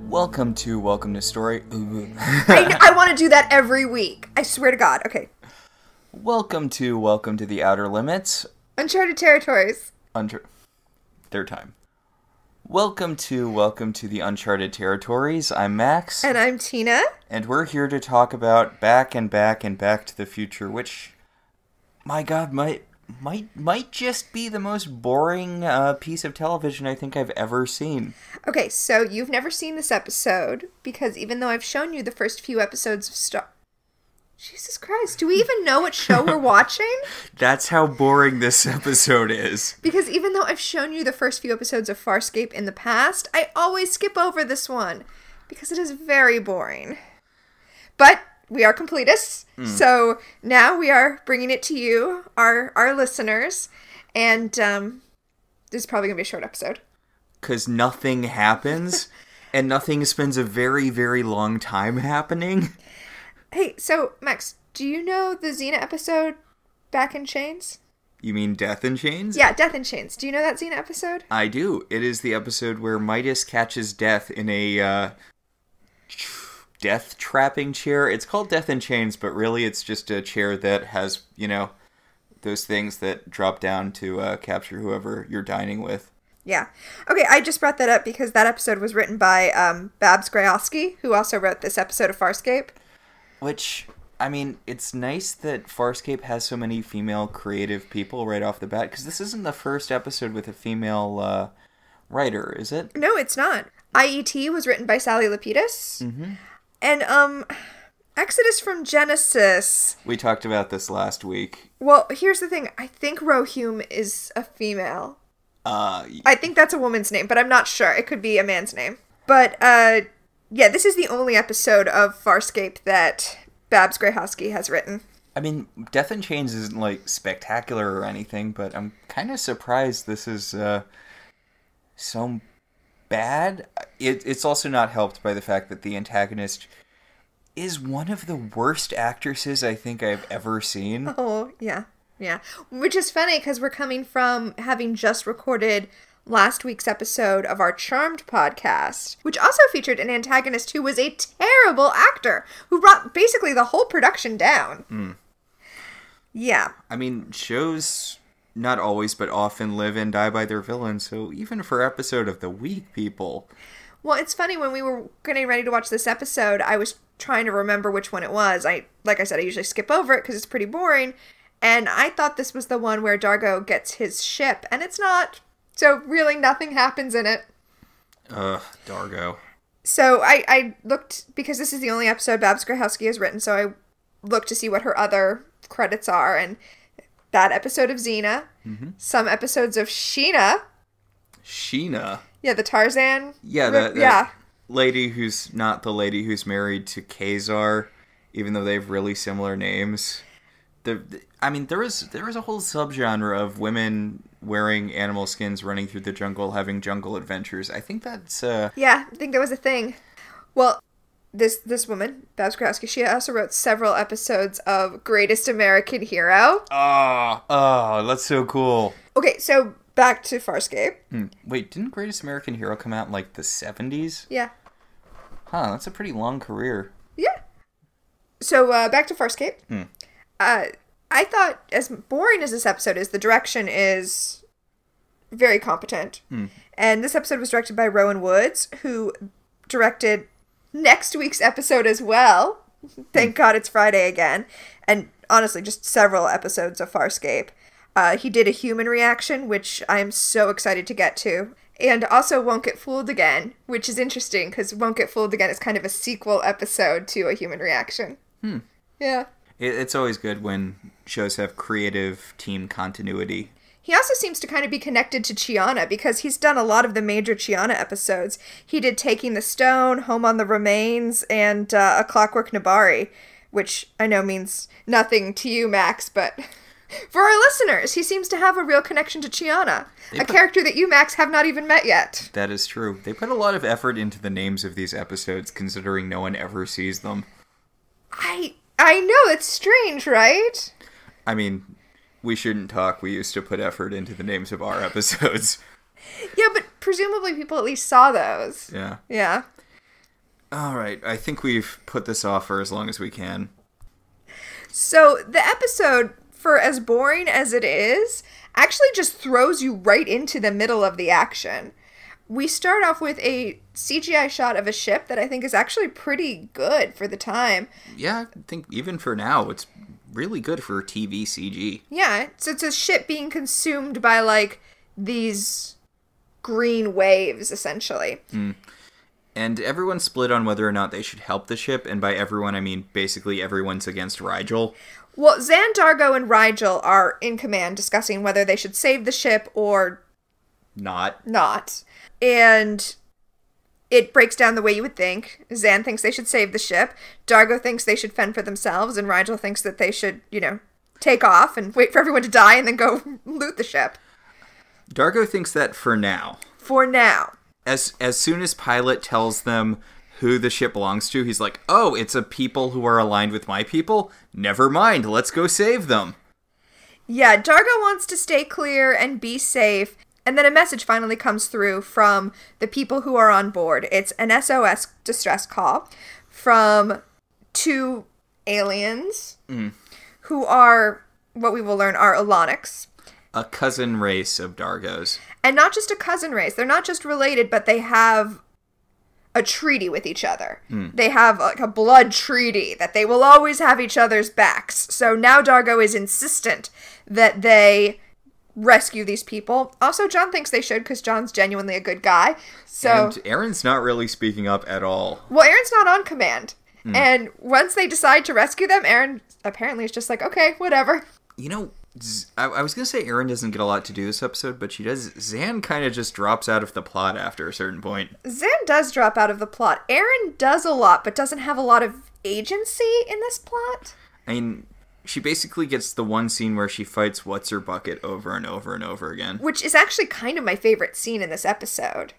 Welcome to Story. I want to do that every week. I swear to God. Okay. Welcome to the Outer Limits. Uncharted territories. Third time. Welcome to the Uncharted territories. I'm Max. And I'm Tina. And we're here to talk about Back and Back to the Future, which, my God, might just be the most boring piece of television I think I've ever seen. Okay, so you've never seen this episode, because even though I've shown you the first few episodes of Jesus Christ, do we even know what show we're watching? That's how boring this episode is. Because even though I've shown you the first few episodes of Farscape in the past, I always skip over this one, because it is very boring. But we are completists, so now we are bringing it to you, our listeners, and this is probably going to be a short episode. Because nothing happens, and nothing spends a very, very long time happening. Hey, so, Max, do you know the Xena episode, Back in Chains? You mean Death in Chains? Yeah, Death in Chains. Do you know that Xena episode? I do. It is the episode where Midas catches Death in a death-trapping chair. It's called Death in Chains, but really it's just a chair that has, those things that drop down to capture whoever you're dining with. Yeah. Okay, I just brought that up because that episode was written by Babs Grayowski, who also wrote this episode of Farscape. Which, I mean, it's nice that Farscape has so many female creative people right off the bat, because this isn't the first episode with a female writer, is it? No, it's not. IET was written by Sally Lapidus. Mm-hmm. And, Exodus from Genesis. We talked about this last week. Well, here's the thing. I think Rohum is a female. I think that's a woman's name, but I'm not sure. It could be a man's name. But, yeah, this is the only episode of Farscape that Babs Grayowski has written. I mean, Death in Chains isn't, spectacular or anything, but I'm kind of surprised this is, so bad. It's also not helped by the fact that the antagonist is one of the worst actresses I think I've ever seen. Oh, yeah. Yeah. Which is funny because we're coming from having just recorded last week's episode of our Charmed podcast, which also featured an antagonist who was a terrible actor, who brought basically the whole production down. Mm. Yeah. I mean, shows not always, but often live and die by their villains, so even for episode of the week, people. Well, it's funny, when we were getting ready to watch this episode, I was trying to remember which one it was. Like I said, I usually skip over it because it's pretty boring, and I thought this was the one where Dargo gets his ship, and it's not. So really nothing happens in it. Dargo. So I looked, because this is the only episode Babs Grayowski has written, so I looked to see what her other credits are, and that episode of Xena, some episodes of Sheena. Sheena? Yeah, the Tarzan. Yeah, that lady who's not the lady who's married to Kazar, even though they have really similar names. There is a whole subgenre of women wearing animal skins, running through the jungle, having jungle adventures. I think that's Yeah, I think that was a thing. Well, this woman, Babs Grayowski, she also wrote several episodes of Greatest American Hero. Oh, that's so cool. Okay, so back to Farscape. Wait, didn't Greatest American Hero come out in the 70s? Yeah. Huh, that's a pretty long career. Yeah. So back to Farscape. I thought, as boring as this episode is, the direction is very competent. And this episode was directed by Rowan Woods, who directed next week's episode as well. Thank God it's Friday again. And honestly, just several episodes of Farscape. He did A Human Reaction, which I'm so excited to get to. And also Won't Get Fooled Again, which is interesting, because Won't Get Fooled Again is kind of a sequel episode to A Human Reaction. Yeah. It's always good when shows have creative team continuity. He also seems to kind of be connected to Chiana, because he's done a lot of the major Chiana episodes. He did Taking the Stone, Home on the Remains, and A Clockwork Nabari, which I know means nothing to you, Max, but for our listeners, he seems to have a real connection to Chiana, character that you, Max, have not even met yet. That is true. They put a lot of effort into the names of these episodes, considering no one ever sees them. I know, it's strange, right? I mean, we shouldn't talk. We used to put effort into the names of our episodes. Yeah, but presumably people at least saw those. Yeah. Yeah. All right, I think we've put this off for as long as we can. So the episode, for as boring as it is, actually just throws you right into the middle of the action. We start off with a CGI shot of a ship that I think is actually pretty good for the time. Yeah, I think even for now, it's really good for TV CG. Yeah, so it's a ship being consumed by, like, these green waves, essentially. And everyone's split on whether or not they should help the ship, and by everyone, I mean basically everyone's against Rigel. Well, Zan, Dargo, and Rigel are in command discussing whether they should save the ship or not. And it breaks down the way you would think. Zan thinks they should save the ship. Dargo thinks they should fend for themselves. And Rigel thinks that they should, take off and wait for everyone to die and then go loot the ship. Dargo thinks that for now. For now. As soon as Pilot tells them who the ship belongs to, he's like, oh, it's a people who are aligned with my people? Never mind, let's go save them. Yeah, Dargo wants to stay clear and be safe. And then a message finally comes through from the people who are on board. It's an SOS distress call from 2 aliens who are, what we will learn, are Alonics. A cousin race of Dargos. And not just a cousin race. They're not just related, but they have a treaty with each other. They have like a blood treaty that they will always have each other's backs. So now Dargo is insistent that they rescue these people. Also, John thinks they should because John's genuinely a good guy. So, and Aaron's not really speaking up at all. Well, Aaron's not on command. And once they decide to rescue them, Aaron apparently is just like, okay, whatever. I was going to say Aaron doesn't get a lot to do this episode, but she does. Zan kind of just drops out of the plot after a certain point. Zan does drop out of the plot. Aaron does a lot, but doesn't have a lot of agency in this plot. I mean, she basically gets the one scene where she fights What's-Her-Bucket over and over and over again. Which is actually kind of my favorite scene in this episode.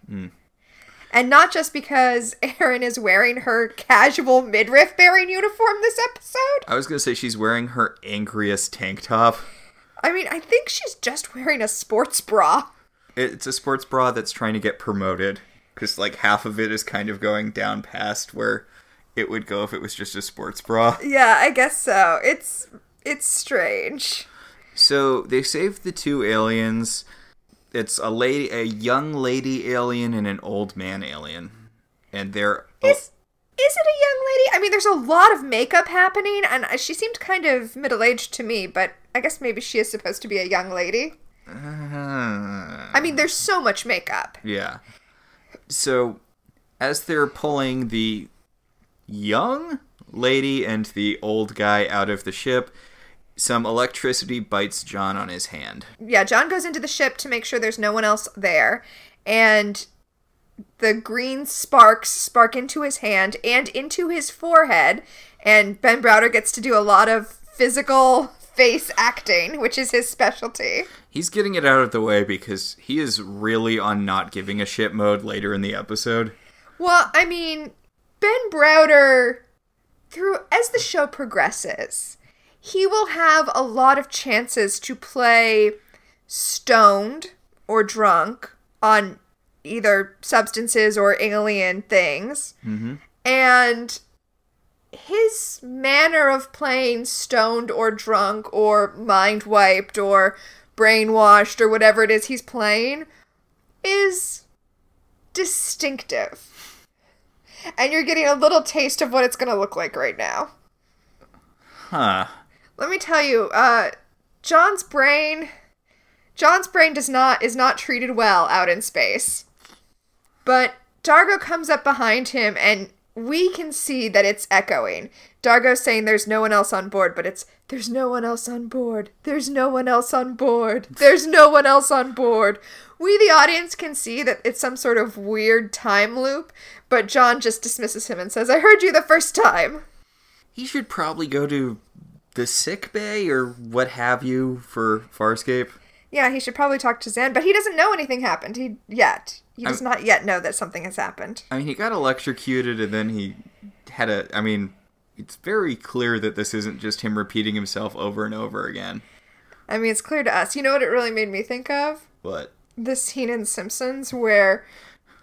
And not just because Aaron is wearing her casual midriff-bearing uniform this episode. I was going to say she's wearing her angriest tank top. I mean, I think she's just wearing a sports bra. It's a sports bra that's trying to get promoted. Because, like, half of it is kind of going down past where it would go if it was just a sports bra. Yeah, I guess so. It's strange. So, they saved the 2 aliens. It's a young lady alien and an old man alien. And they're... Is it a young lady? I mean, there's a lot of makeup happening, and she seemed kind of middle-aged to me, but I guess maybe she is supposed to be a young lady. I mean, there's so much makeup. Yeah. So, as they're pulling the young lady and the old guy out of the ship, some electricity bites John on his hand. Yeah, John goes into the ship to make sure there's no one else there, and the green sparks spark into his hand and into his forehead, and Ben Browder gets to do a lot of physical face acting, which is his specialty. He's getting it out of the way because he is really on not giving a shit mode later in the episode. Well, I mean, Ben Browder, as the show progresses, he will have a lot of chances to play stoned or drunk on either substances or alien things. And his manner of playing stoned or drunk or mind-wiped or brainwashed or whatever it is he's playing is distinctive. And you're getting a little taste of what it's going to look like right now. Huh. Let me tell you, John's brain is not treated well out in space. But Dargo comes up behind him, and we can see that it's echoing. Dargo's saying there's no one else on board, but it's, there's no one else on board. There's no one else on board. There's no one else on board. We, the audience, can see that it's some sort of weird time loop, but John just dismisses him and says, I heard you the first time. He should probably go to the sick bay or what have you for Farscape. Yeah, he should probably talk to Zan, but he doesn't know anything happened He does not yet know that something has happened. I mean, he got electrocuted and then he had it's very clear that this isn't just him repeating himself over and over again. I mean, it's clear to us. You know what it really made me think of? What? The scene in Simpsons where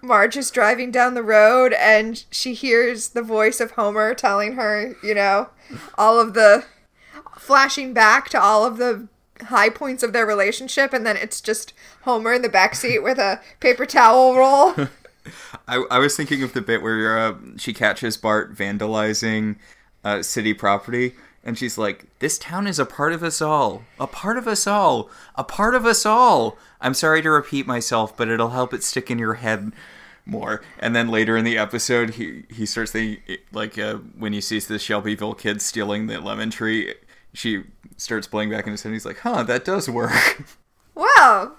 Marge is driving down the road and she hears the voice of Homer telling her, all of the flashing back to all of the high points of their relationship, and then it's just Homer in the backseat with a paper towel roll. I was thinking of the bit where she catches Bart vandalizing city property, and she's like, "This town is a part of us all. A part of us all. A part of us all. I'm sorry to repeat myself, but it'll help it stick in your head more." And then later in the episode, he starts thinking, like, when he sees the Shelbyville kid stealing the lemon tree, she starts playing back in his head, and he's like, "Huh, that does work." Wow.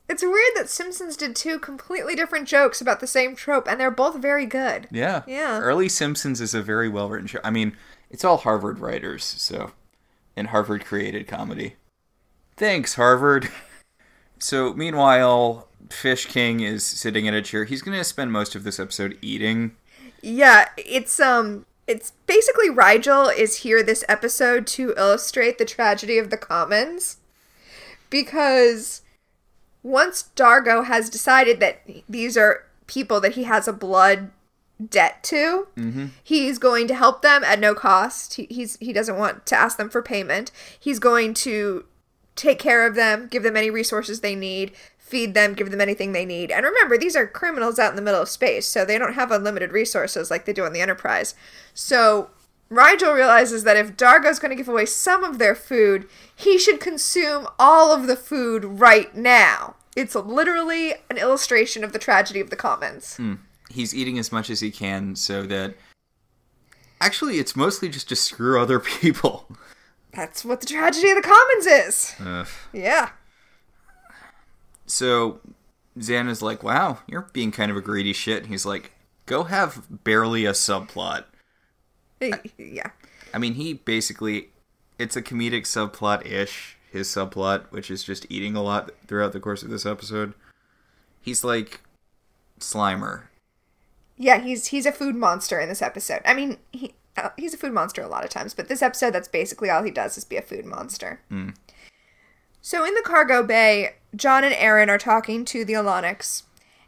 It's weird that Simpsons did two completely different jokes about the same trope, and they're both very good. Yeah. Yeah. Early Simpsons is a very well-written show. I mean, it's all Harvard writers, so... And Harvard-created comedy. Thanks, Harvard. So, meanwhile, Fish King is sitting in a chair. He's going to spend most of this episode eating. Yeah, it's basically Rigel is here this episode to illustrate the tragedy of the commons. Because once Dargo has decided that these are people that he has a blood debt to, he's going to help them at no cost. He doesn't want to ask them for payment. He's going to take care of them, give them any resources they need, feed them, give them anything they need. And remember, these are criminals out in the middle of space, so they don't have unlimited resources like they do on the Enterprise. So Rigel realizes that if Dargo's going to give away some of their food, he should consume all of the food right now. It's literally an illustration of the tragedy of the commons. He's eating as much as he can so that... Actually, it's mostly just to screw other people. That's what the tragedy of the commons is. Yeah. So, Xana's like, "Wow, you're being kind of a greedy shit." And he's like, "Go have barely a subplot." Yeah. I mean, he basically... It's a comedic subplot-ish, his subplot, which is just eating a lot throughout the course of this episode. He's like Slimer. Yeah, he's a food monster in this episode. I mean, he's a food monster a lot of times, but this episode, that's basically all he does is be a food monster. So in the cargo bay, John and Aaron are talking to the Alonics,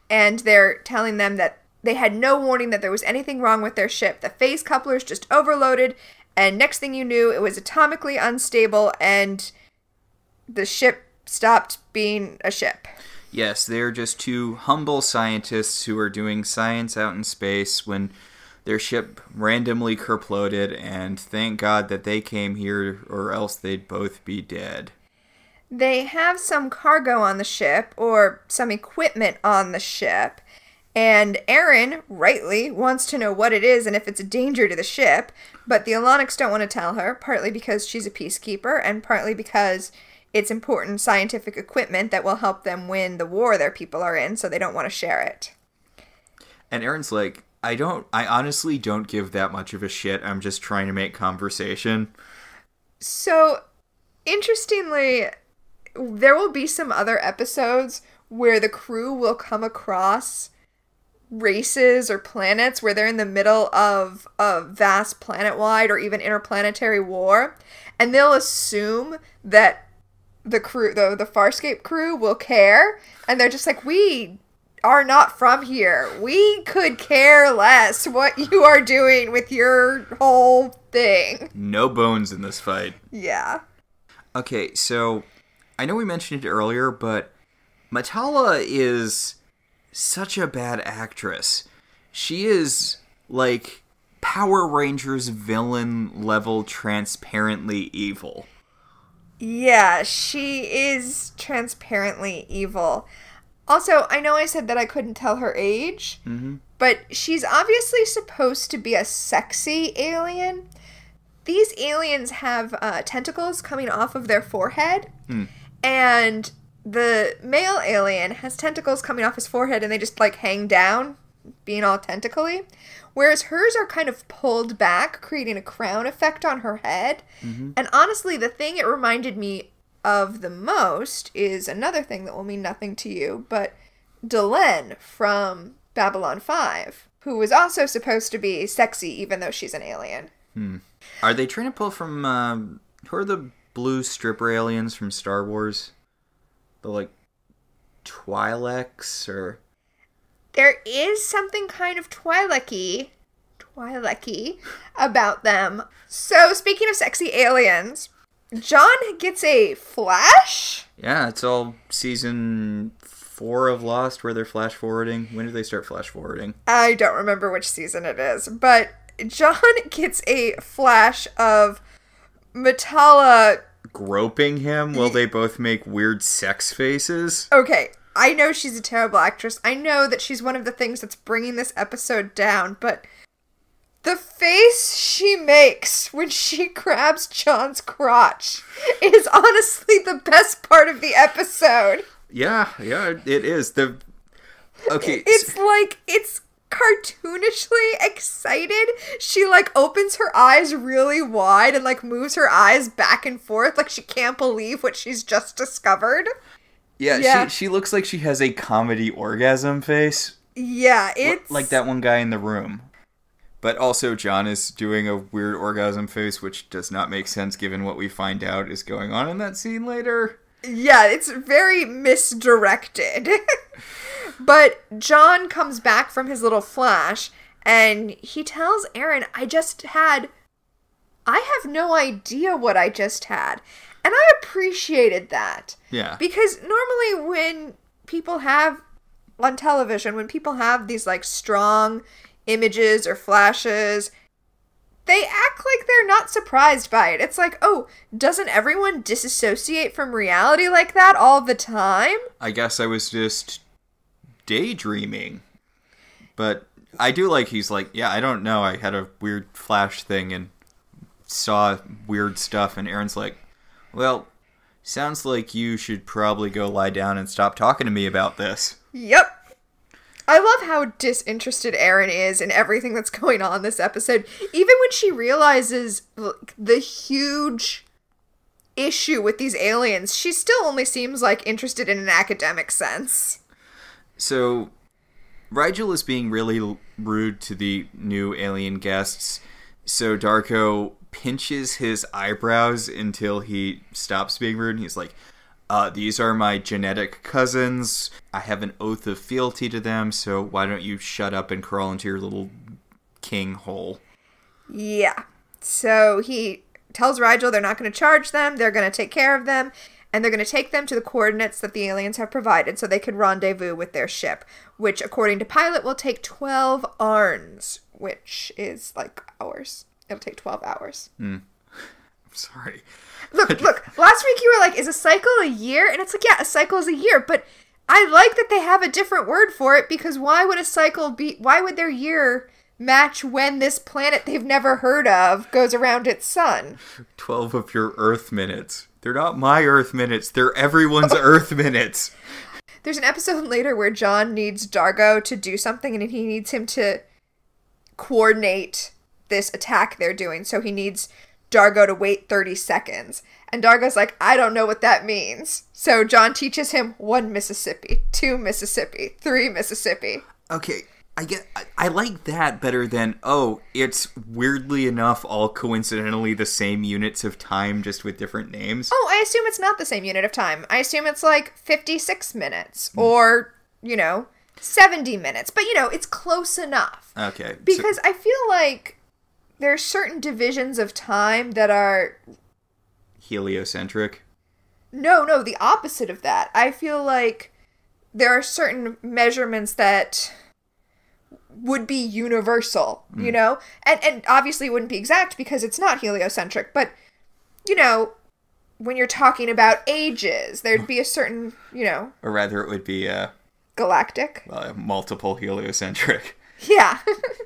and they're telling them that they had no warning that there was anything wrong with their ship. The phase couplers just overloaded, and next thing you knew, it was atomically unstable, and the ship stopped being a ship. Yes, they're just two humble scientists who are doing science out in space when their ship randomly kerploded, and thank God that they came here, or else they'd both be dead. They have some cargo on the ship, or some equipment on the ship, and Aaron, rightly, wants to know what it is and if it's a danger to the ship, but the Alonics don't want to tell her, partly because she's a peacekeeper, and partly because it's important scientific equipment that will help them win the war their people are in, so they don't want to share it. And Aaron's like, I honestly don't give that much of a shit. I'm just trying to make conversation. So, interestingly, there will be some other episodes where the crew will come across races or planets where they're in the middle of a vast planet-wide or even interplanetary war, and they'll assume that the crew, the Farscape crew, will care, and they're just like, "We are not from here. We could care less what you are doing with your whole thing." No bones in this fight. Yeah. Okay, so I know we mentioned it earlier, but Matala is such a bad actress. She is like Power Rangers villain level transparently evil. Yeah, she is transparently evil. Also, I know I said that I couldn't tell her age, but she's obviously supposed to be a sexy alien. These aliens have tentacles coming off of their forehead, and the male alien has tentacles coming off his forehead, and they just, like, hang down, being all tentacly, whereas hers are kind of pulled back, creating a crown effect on her head. And honestly, the thing it reminded me of the most is another thing that will mean nothing to you, but Delenn from Babylon 5, who was also supposed to be sexy even though she's an alien. Are they trying to pull from, who are the blue stripper aliens from Star Wars? The, like, Twi'leks, or... there is something kind of Twi'lek-y about them. So, speaking of sexy aliens, John gets a flash? Yeah, it's all season 4 of Lost where they're flash forwarding. When did they start flash forwarding? I don't remember which season it is, but John gets a flash of Matala groping him while they both make weird sex faces. Okay, I know she's a terrible actress. I know that she's one of the things that's bringing this episode down, but the face she makes when she grabs John's crotch is honestly the best part of the episode. Yeah, it is. Okay. It's cartoonishly excited. She, opens her eyes really wide and, moves her eyes back and forth like she can't believe what she's just discovered. Yeah. She looks like she has a comedy orgasm face. Yeah, it's... like that one guy in the room. But also John is doing a weird orgasm face, which does not make sense given what we find out is going on in that scene later. Yeah, it's very misdirected. But John comes back from his little flash, and he tells Aaron, I have no idea what I just had. And I appreciated that. Yeah. Because normally when people have, on television, when people have these, strong images or flashes, they act like they're not surprised by it. It's like, oh, doesn't everyone disassociate from reality like that all the time? I guess I was just daydreaming. But I do like he's like, yeah, I don't know. I had a weird flash thing and saw weird stuff. And Aaron's like, well, sounds like you should probably go lie down and stop talking to me about this. Yep. I love how disinterested Aaron is in everything that's going on this episode. Even when she realizes the huge issue with these aliens, she still only seems interested in an academic sense. So, Rigel is being really rude to the new alien guests, so Darko pinches his eyebrows until he stops being rude, and he's like, these are my genetic cousins. I have an oath of fealty to them, so why don't you shut up and crawl into your little king hole? Yeah. So he tells Rigel they're not going to charge them, they're going to take care of them, and they're going to take them to the coordinates that the aliens have provided so they can rendezvous with their ship, which, according to Pilot, will take 12 Arns, which is hours. It'll take 12 hours. I'm sorry. Look, last week you were like, is a cycle a year? And it's like, yeah, a cycle is a year, but I like that they have a different word for it, because why would their year match when this planet they've never heard of goes around its sun? 12 of your Earth minutes. They're not my Earth minutes, they're everyone's Earth minutes. There's an episode later where John needs Dargo to do something, and he needs him to coordinate this attack they're doing, so he needs Dargo to wait 30 seconds. And Dargo's like, I don't know what that means. So John teaches him 1 Mississippi, 2 Mississippi, 3 Mississippi. Okay, I like that better than, it's weirdly enough all coincidentally the same units of time just with different names. Oh, I assume it's not the same unit of time. I assume it's 56 minutes or, 70 minutes. But, it's close enough. Okay. Because I feel like there are certain divisions of time that are heliocentric? No, the opposite of that. I feel like there are certain measurements that would be universal, And obviously it wouldn't be exact because it's not heliocentric, but, when you're talking about ages, there'd be a certain, Or rather it would be, galactic? Multiple heliocentric. Yeah.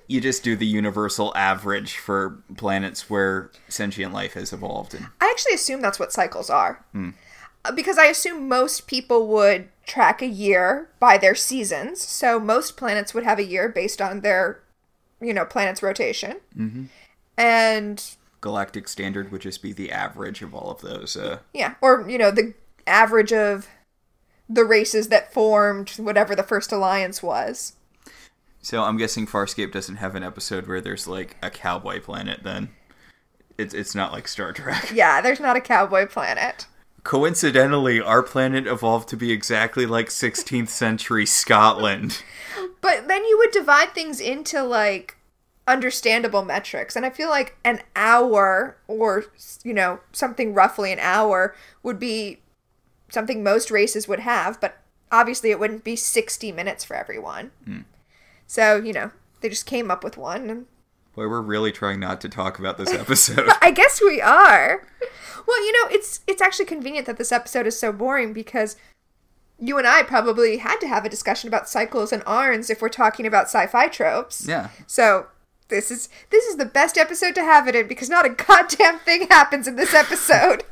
You just do the universal average for planets where sentient life has evolved. I actually assume that's what cycles are. Because I assume most people would track a year by their seasons. So most planets would have a year based on their, planet's rotation. Mm-hmm. And galactic standard would just be the average of all of those. Yeah. Or, the average of the races that formed whatever the first alliance was. So I'm guessing Farscape doesn't have an episode where there's a cowboy planet then. It's not like Star Trek. Yeah, there's not a cowboy planet. Coincidentally, our planet evolved to be exactly like 16th century Scotland. But then you would divide things into, like, understandable metrics. And I feel like an hour, or, you know, something roughly an hour, would be something most races would have. But obviously it wouldn't be 60 minutes for everyone. So, you know, they just came up with one. And Boy, we're really trying not to talk about this episode. I guess we are. Well, you know, it's actually convenient that this episode is so boring because you and I probably had to have a discussion about cycles and Arns if we're talking about sci-fi tropes. Yeah. So this is the best episode to have it in because not a goddamn thing happens in this episode.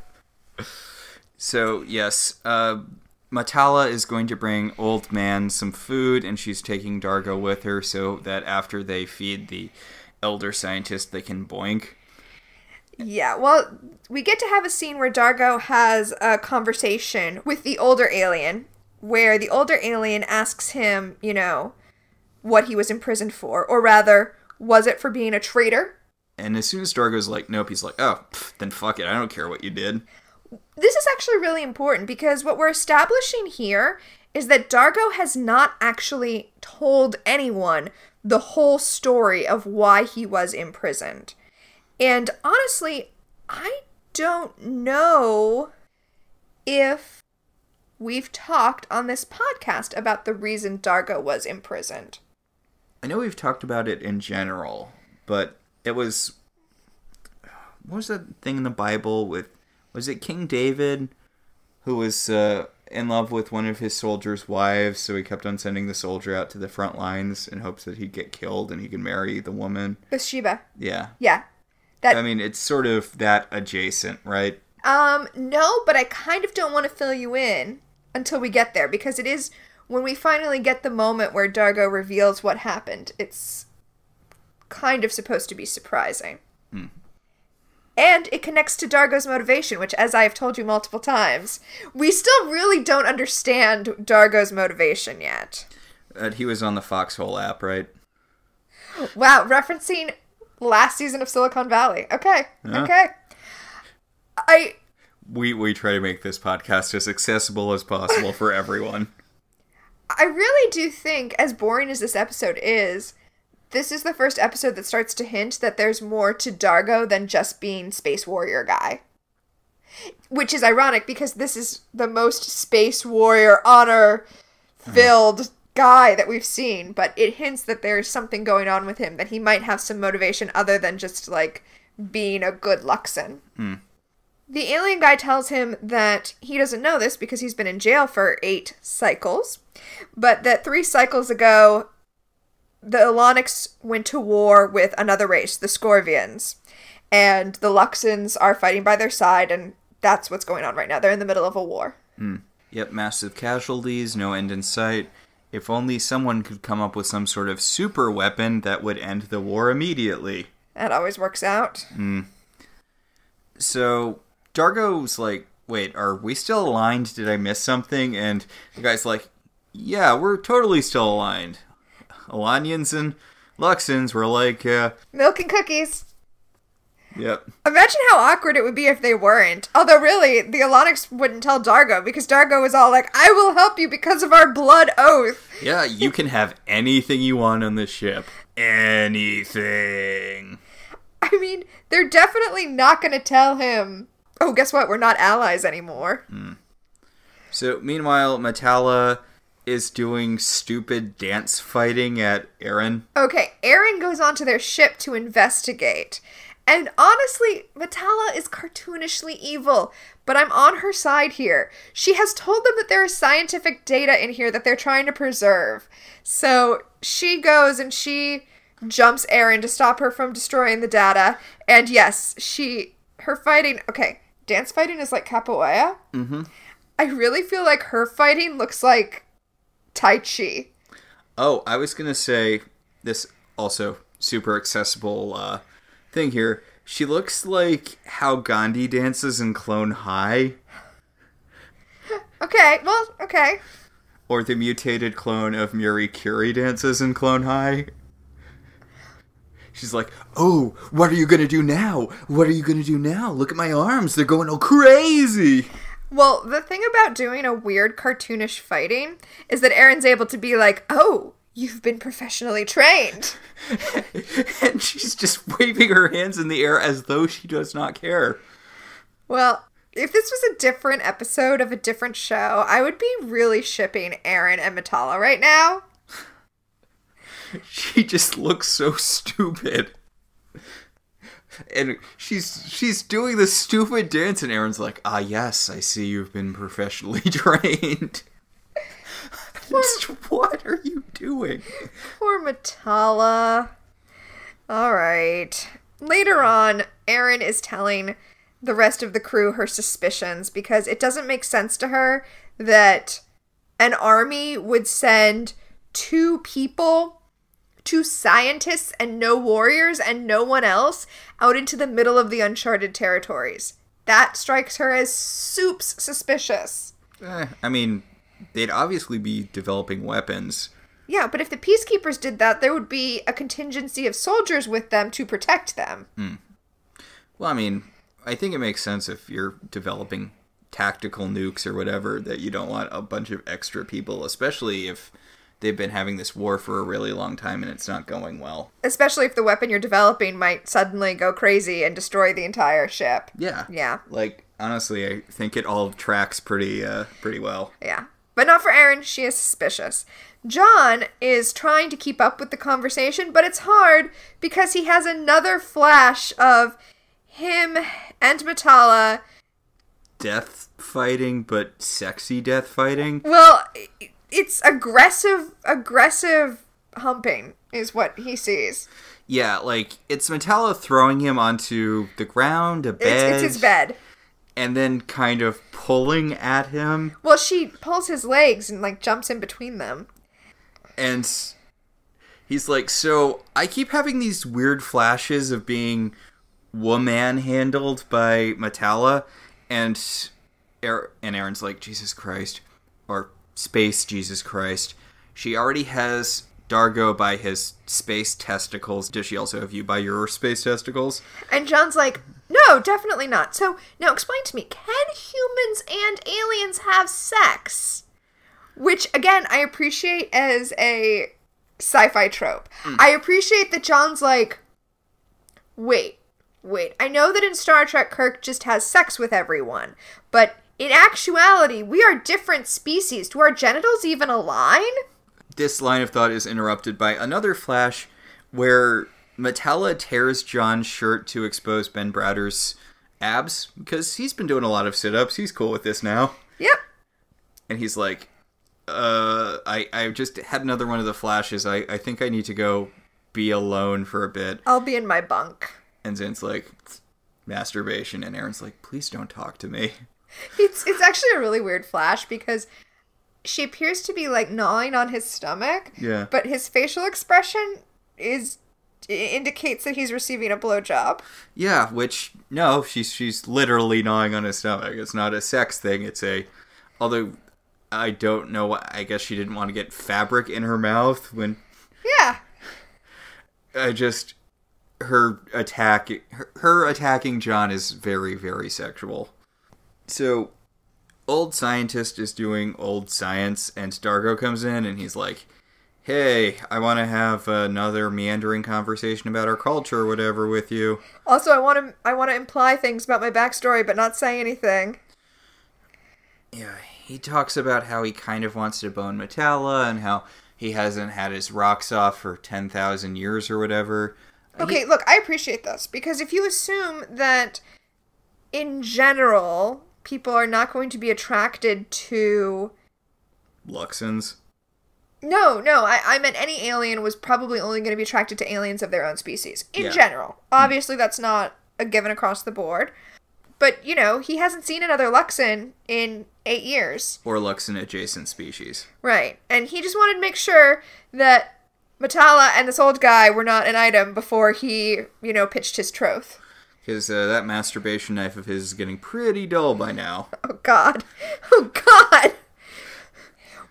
So, yes, Matala is going to bring Old Man some food, and she's taking Dargo with her so that after they feed the elder scientist, they can boink. Yeah, well, we get to have a scene where Dargo has a conversation with the older alien, where the older alien asks him, you know, what he was imprisoned for, or rather, was it for being a traitor? And as soon as Dargo's like, nope, he's like, oh, then fuck it, I don't care what you did. This is actually really important because what we're establishing here is that Dargo has not actually told anyone the whole story of why he was imprisoned. And honestly, I don't know if we've talked on this podcast about the reason Dargo was imprisoned. I know we've talked about it in general, but it was... What was that thing in the Bible with... Was it King David who was in love with one of his soldiers' wives, so he kept on sending the soldier out to the front lines in hopes that he'd get killed and he could marry the woman? Bathsheba. Yeah. Yeah. I mean, it's sort of that adjacent, right? No, but I kind of don't want to fill you in until we get there, because it is when we finally get the moment where Dargo reveals what happened. It's kind of supposed to be surprising. And it connects to Dargo's motivation, which, as I have told you multiple times, we still really don't understand Dargo's motivation yet. He was on the Foxhole app, right? Wow, referencing last season of Silicon Valley. Okay, okay. We try to make this podcast as accessible as possible for everyone. I really do think, as boring as this episode is, this is the first episode that starts to hint that there's more to Dargo than just being Space Warrior guy. Which is ironic because this is the most Space Warrior honor-filled guy that we've seen, but it hints that there's something going on with him, that he might have some motivation other than just, like, being a good Luxon. The alien guy tells him that he doesn't know this because he's been in jail for 8 cycles, but that 3 cycles ago, the Elonics went to war with another race, the Scorvians, and the Luxons are fighting by their side, and that's what's going on right now. They're in the middle of a war. Yep, massive casualties, no end in sight. If only someone could come up with some sort of super weapon that would end the war immediately. That always works out. So, Dargo's like, wait, are we still aligned? Did I miss something? And the guy's like, yeah, we're totally still aligned. Alanians and Luxons were like, milk and cookies. Yep. Imagine how awkward it would be if they weren't. Although, really, the Elonics wouldn't tell Dargo, because Dargo was all like, I will help you because of our blood oath. Yeah, you can have anything you want on the ship. Anything. I mean, they're definitely not going to tell him, oh, guess what? We're not allies anymore. So, meanwhile, Matala is doing stupid dance fighting at Aaron. Okay, Aaron goes onto their ship to investigate. And honestly, Matala is cartoonishly evil, but I'm on her side here. She has told them that there is scientific data in here that they're trying to preserve. So she goes and she jumps Aaron to stop her from destroying the data. And yes, her fighting, okay, dance fighting is like capoeira. I really feel like her fighting looks like Tai Chi. Oh, I was gonna say this also super accessible thing here. She looks like how Gandhi dances in Clone High. Okay, well, okay. Or the mutated clone of Muri Curie dances in Clone High. She's like, oh, what are you gonna do now? What are you gonna do now? Look at my arms, they're going all crazy. Well, the thing about doing a weird cartoonish fighting is that Erin's able to be like, oh, you've been professionally trained. And she's just waving her hands in the air as though she does not care. Well, if this was a different episode of a different show, I would be really shipping Erin and Metala right now. She just looks so stupid. And she's doing this stupid dance, and Erin's like, ah, yes, I see you've been professionally trained. What are you doing? Poor Metala. All right. Later on, Erin is telling the rest of the crew her suspicions because it doesn't make sense to her that an army would send 2 people, 2 scientists and no warriors and no one else out into the middle of the uncharted territories. That strikes her as soups suspicious. I mean, they'd obviously be developing weapons. Yeah, but if the peacekeepers did that, there would be a contingency of soldiers with them to protect them. Well, I mean, I think it makes sense if you're developing tactical nukes or whatever that you don't want a bunch of extra people, especially if they've been having this war for a really long time and it's not going well. Especially if the weapon you're developing might suddenly go crazy and destroy the entire ship. Yeah. Yeah. Like, honestly, I think it all tracks pretty well. Yeah. But not for Erin. She is suspicious. John is trying to keep up with the conversation, but it's hard because he has another flash of him and Metala. Death fighting, but sexy death fighting? Well, it's aggressive humping is what he sees. Yeah, like, it's Metala throwing him onto the ground, a bed. It's his bed. And then kind of pulling at him. Well, she pulls his legs and, like, jumps in between them. And he's like, so I keep having these weird flashes of being woman-handled by Metala. And Erin's like, Jesus Christ. Or space Jesus Christ. She already has Dargo by his space testicles. Does she also have you by your space testicles? And John's like, no, definitely not. So, now explain to me, can humans and aliens have sex? Which, again, I appreciate as a sci-fi trope. I appreciate that John's like, wait. I know that in Star Trek, Kirk just has sex with everyone. But in actuality, we are different species. Do our genitals even align? This line of thought is interrupted by another flash where Metala tears John's shirt to expose Ben Browder's abs, because he's been doing a lot of sit-ups. He's cool with this now. Yep. And he's like, I just had another one of the flashes. I think I need to go be alone for a bit. I'll be in my bunk. And Zen's like, masturbation. And Erin's like, please don't talk to me. It's actually a really weird flash because she appears to be like gnawing on his stomach. Yeah. But his facial expression indicates that he's receiving a blowjob. Yeah, which, no, she's literally gnawing on his stomach. It's not a sex thing. It's although I don't know, I guess she didn't want to get fabric in her mouth when... Yeah. Her attacking John is very, very sexual. So, old scientist is doing old science, and Dargo comes in, and he's like, hey, I want to have another meandering conversation about our culture or whatever with you. Also, I want to imply things about my backstory, but not say anything. Yeah, he talks about how he kind of wants to bone Metala, and how he hasn't had his rocks off for 10,000 years or whatever. Okay, look, I appreciate this, because if you assume that, in general, people are not going to be attracted to... Luxons? No, I meant any alien was probably only going to be attracted to aliens of their own species. In general. Obviously, that's not a given across the board. But, he hasn't seen another Luxon in 8 years. Or Luxon-adjacent species. Right. And he just wanted to make sure that Metala and this old guy were not an item before he, pitched his troth. Because that masturbation knife of his is getting pretty dull by now. Oh, God. Oh, God.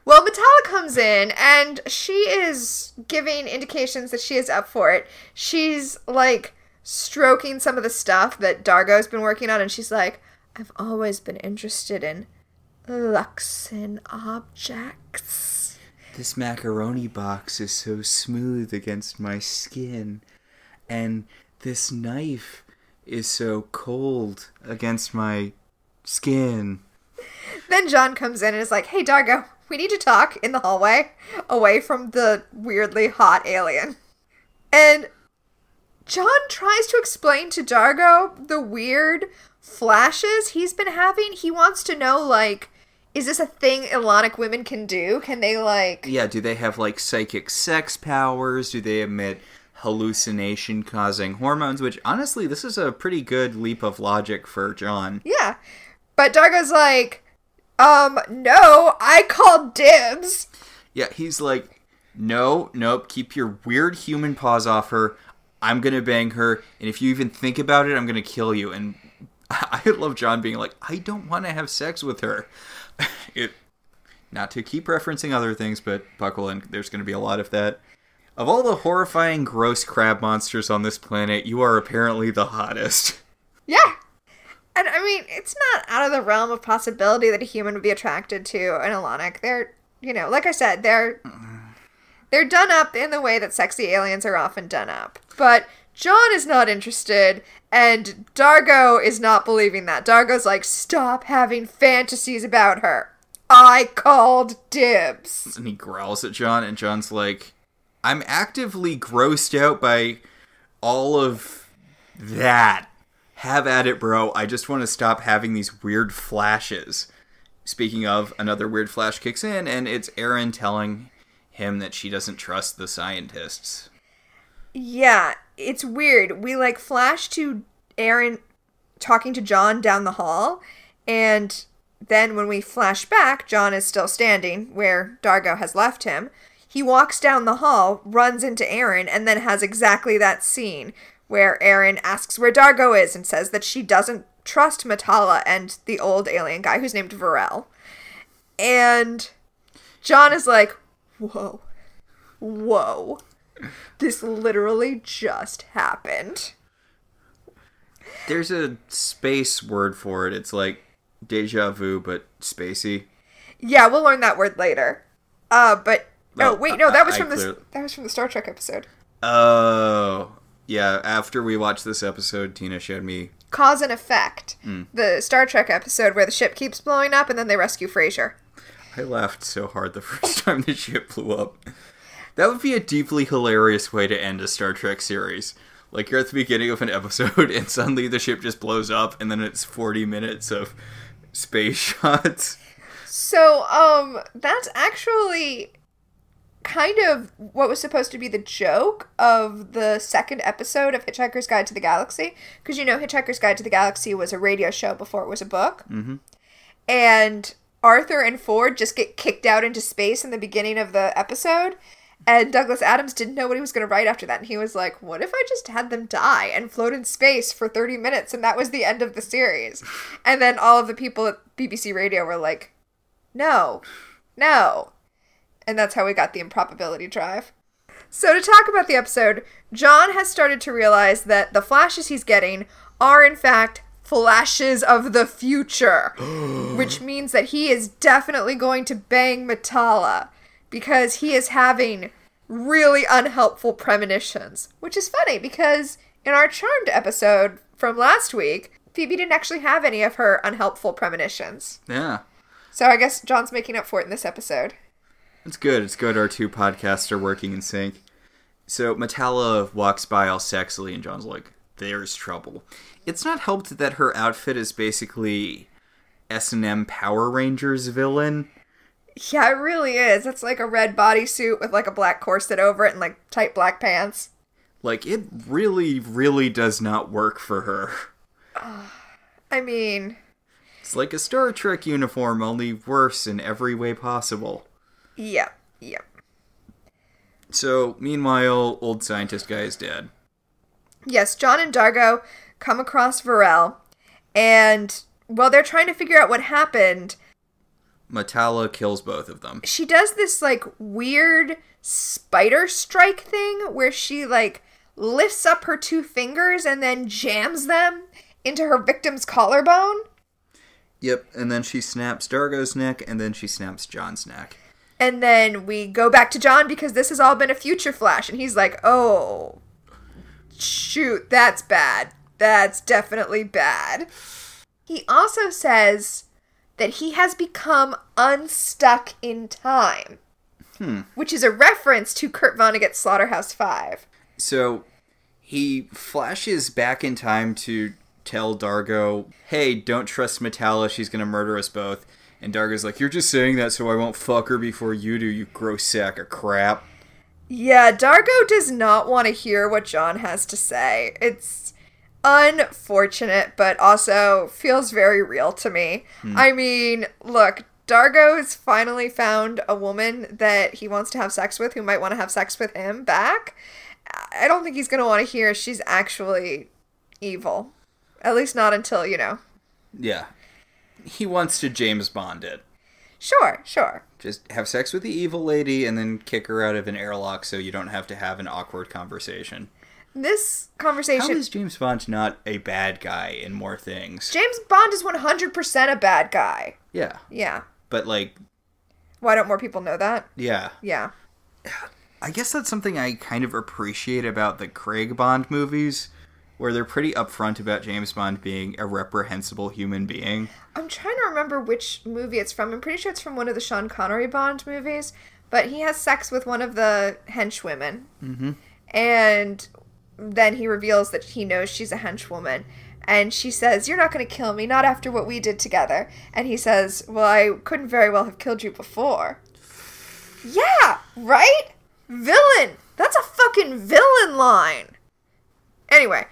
Well, Metala comes in, and she is giving indications that she is up for it. She's, stroking some of the stuff that Dargo's been working on, and she's like, I've always been interested in Luxon objects. This macaroni box is so smooth against my skin, and this knife is so cold against my skin. Then John comes in and is like, hey, Dargo, we need to talk in the hallway, away from the weirdly hot alien. And John tries to explain to Dargo the weird flashes he's been having. He wants to know, like, is this a thing Ilonic women can do? Can they, like... Yeah, do they have, like, psychic sex powers? Do they emit hallucination-causing hormones? Which, honestly, this is a pretty good leap of logic for John. Yeah. But Dargo's like, no, I called dibs. Yeah, he's like, nope, keep your weird human paws off her. I'm gonna bang her, and if you even think about it, I'm gonna kill you. And I love John being like, I don't want to have sex with her. Not to keep referencing other things, but buckle in, there's gonna be a lot of that. Of all the horrifying, gross crab monsters on this planet, you are apparently the hottest. Yeah. And, I mean, it's not out of the realm of possibility that a human would be attracted to an Ilonic. They're, you know, like I said, they're done up in the way that sexy aliens are often done up. But John is not interested, and Dargo is not believing that. Dargo's like, stop having fantasies about her. I called dibs. And he growls at John, and John's like, I'm actively grossed out by all of that. Have at it, bro. I just want to stop having these weird flashes. Speaking of, another weird flash kicks in, and it's Erin telling him that she doesn't trust the scientists. Yeah, it's weird. We, like, flash to Erin talking to John down the hall, and then when we flash back, John is still standing where Dargo has left him. He walks down the hall, runs into Erin, and then has exactly that scene where Erin asks where Dargo is and says that she doesn't trust Matala and the old alien guy who's named Varel. And John is like, whoa, this literally just happened. There's a space word for it. It's like deja vu, but spacey. Yeah, we'll learn that word later. That was from the Star Trek episode. Oh, yeah. After we watched this episode, Tina showed me Cause and Effect, the Star Trek episode where the ship keeps blowing up and then they rescue Frasier. I laughed so hard the first time the ship blew up. That would be a deeply hilarious way to end a Star Trek series. Like, you're at the beginning of an episode and suddenly the ship just blows up and then it's 40 minutes of space shots. So, that's actually kind of what was supposed to be the joke of the second episode of Hitchhiker's Guide to the Galaxy. Because, you know, Hitchhiker's Guide to the Galaxy was a radio show before it was a book. Mm-hmm. And Arthur and Ford just get kicked out into space in the beginning of the episode. And Douglas Adams didn't know what he was going to write after that. And he was like, what if I just had them die and float in space for 30 minutes? And that was the end of the series. And then all of the people at BBC Radio were like, no. And that's how we got the Improbability Drive. So to talk about the episode, John has started to realize that the flashes he's getting are in fact flashes of the future. Which means that he is definitely going to bang Matala. Because he is having really unhelpful premonitions. Which is funny because in our Charmed episode from last week, Phoebe didn't actually have any of her unhelpful premonitions. Yeah. So I guess John's making up for it in this episode. It's good. It's good our two podcasts are working in sync. So Matala walks by all sexily and John's like, there's trouble. It's not helped that her outfit is basically S&M Power Rangers villain. Yeah, it really is. It's like a red bodysuit with like a black corset over it and like tight black pants. Like, it really, really does not work for her. I mean... It's like a Star Trek uniform, only worse in every way possible. Yep. So, meanwhile, old scientist guy is dead. Yes, John and Dargo come across Varel, and while they're trying to figure out what happened... Matala kills both of them. She does this, like, weird spider strike thing where she, like, lifts up her two fingers and then jams them into her victim's collarbone. Yep, and then she snaps Dargo's neck, and then she snaps John's neck. And then we go back to John because this has all been a future flash. And he's like, oh, shoot, that's bad. That's definitely bad. He also says that he has become unstuck in time. Which is a reference to Kurt Vonnegut's Slaughterhouse-5. So, he flashes back in time to tell Dargo, hey, don't trust Metalla, she's gonna murder us both. And Dargo's like, you're just saying that so I won't fuck her before you do, you gross sack of crap. Yeah, Dargo does not want to hear what John has to say. It's unfortunate, but also feels very real to me. I mean, look, Dargo's finally found a woman that he wants to have sex with who might want to have sex with him back. I don't think he's going to want to hear she's actually evil. At least not until, Yeah. He wants to James Bond it. Sure. Just have sex with the evil lady and then kick her out of an airlock so you don't have to have an awkward conversation. This conversation... How is James Bond not a bad guy in more things? James Bond is 100% a bad guy. Yeah. Yeah. But, like... Why don't more people know that? Yeah. Yeah. I guess that's something I kind of appreciate about the Craig Bond movies, where they're pretty upfront about James Bond being a reprehensible human being. I'm trying to remember which movie it's from. I'm pretty sure it's from one of the Sean Connery Bond movies. But he has sex with one of the henchwomen. Mm-hmm. And then he reveals that he knows she's a henchwoman. And she says, you're not going to kill me, not after what we did together. And he says, well, I couldn't very well have killed you before. Yeah, right? Villain. That's a fucking villain line. Anyway,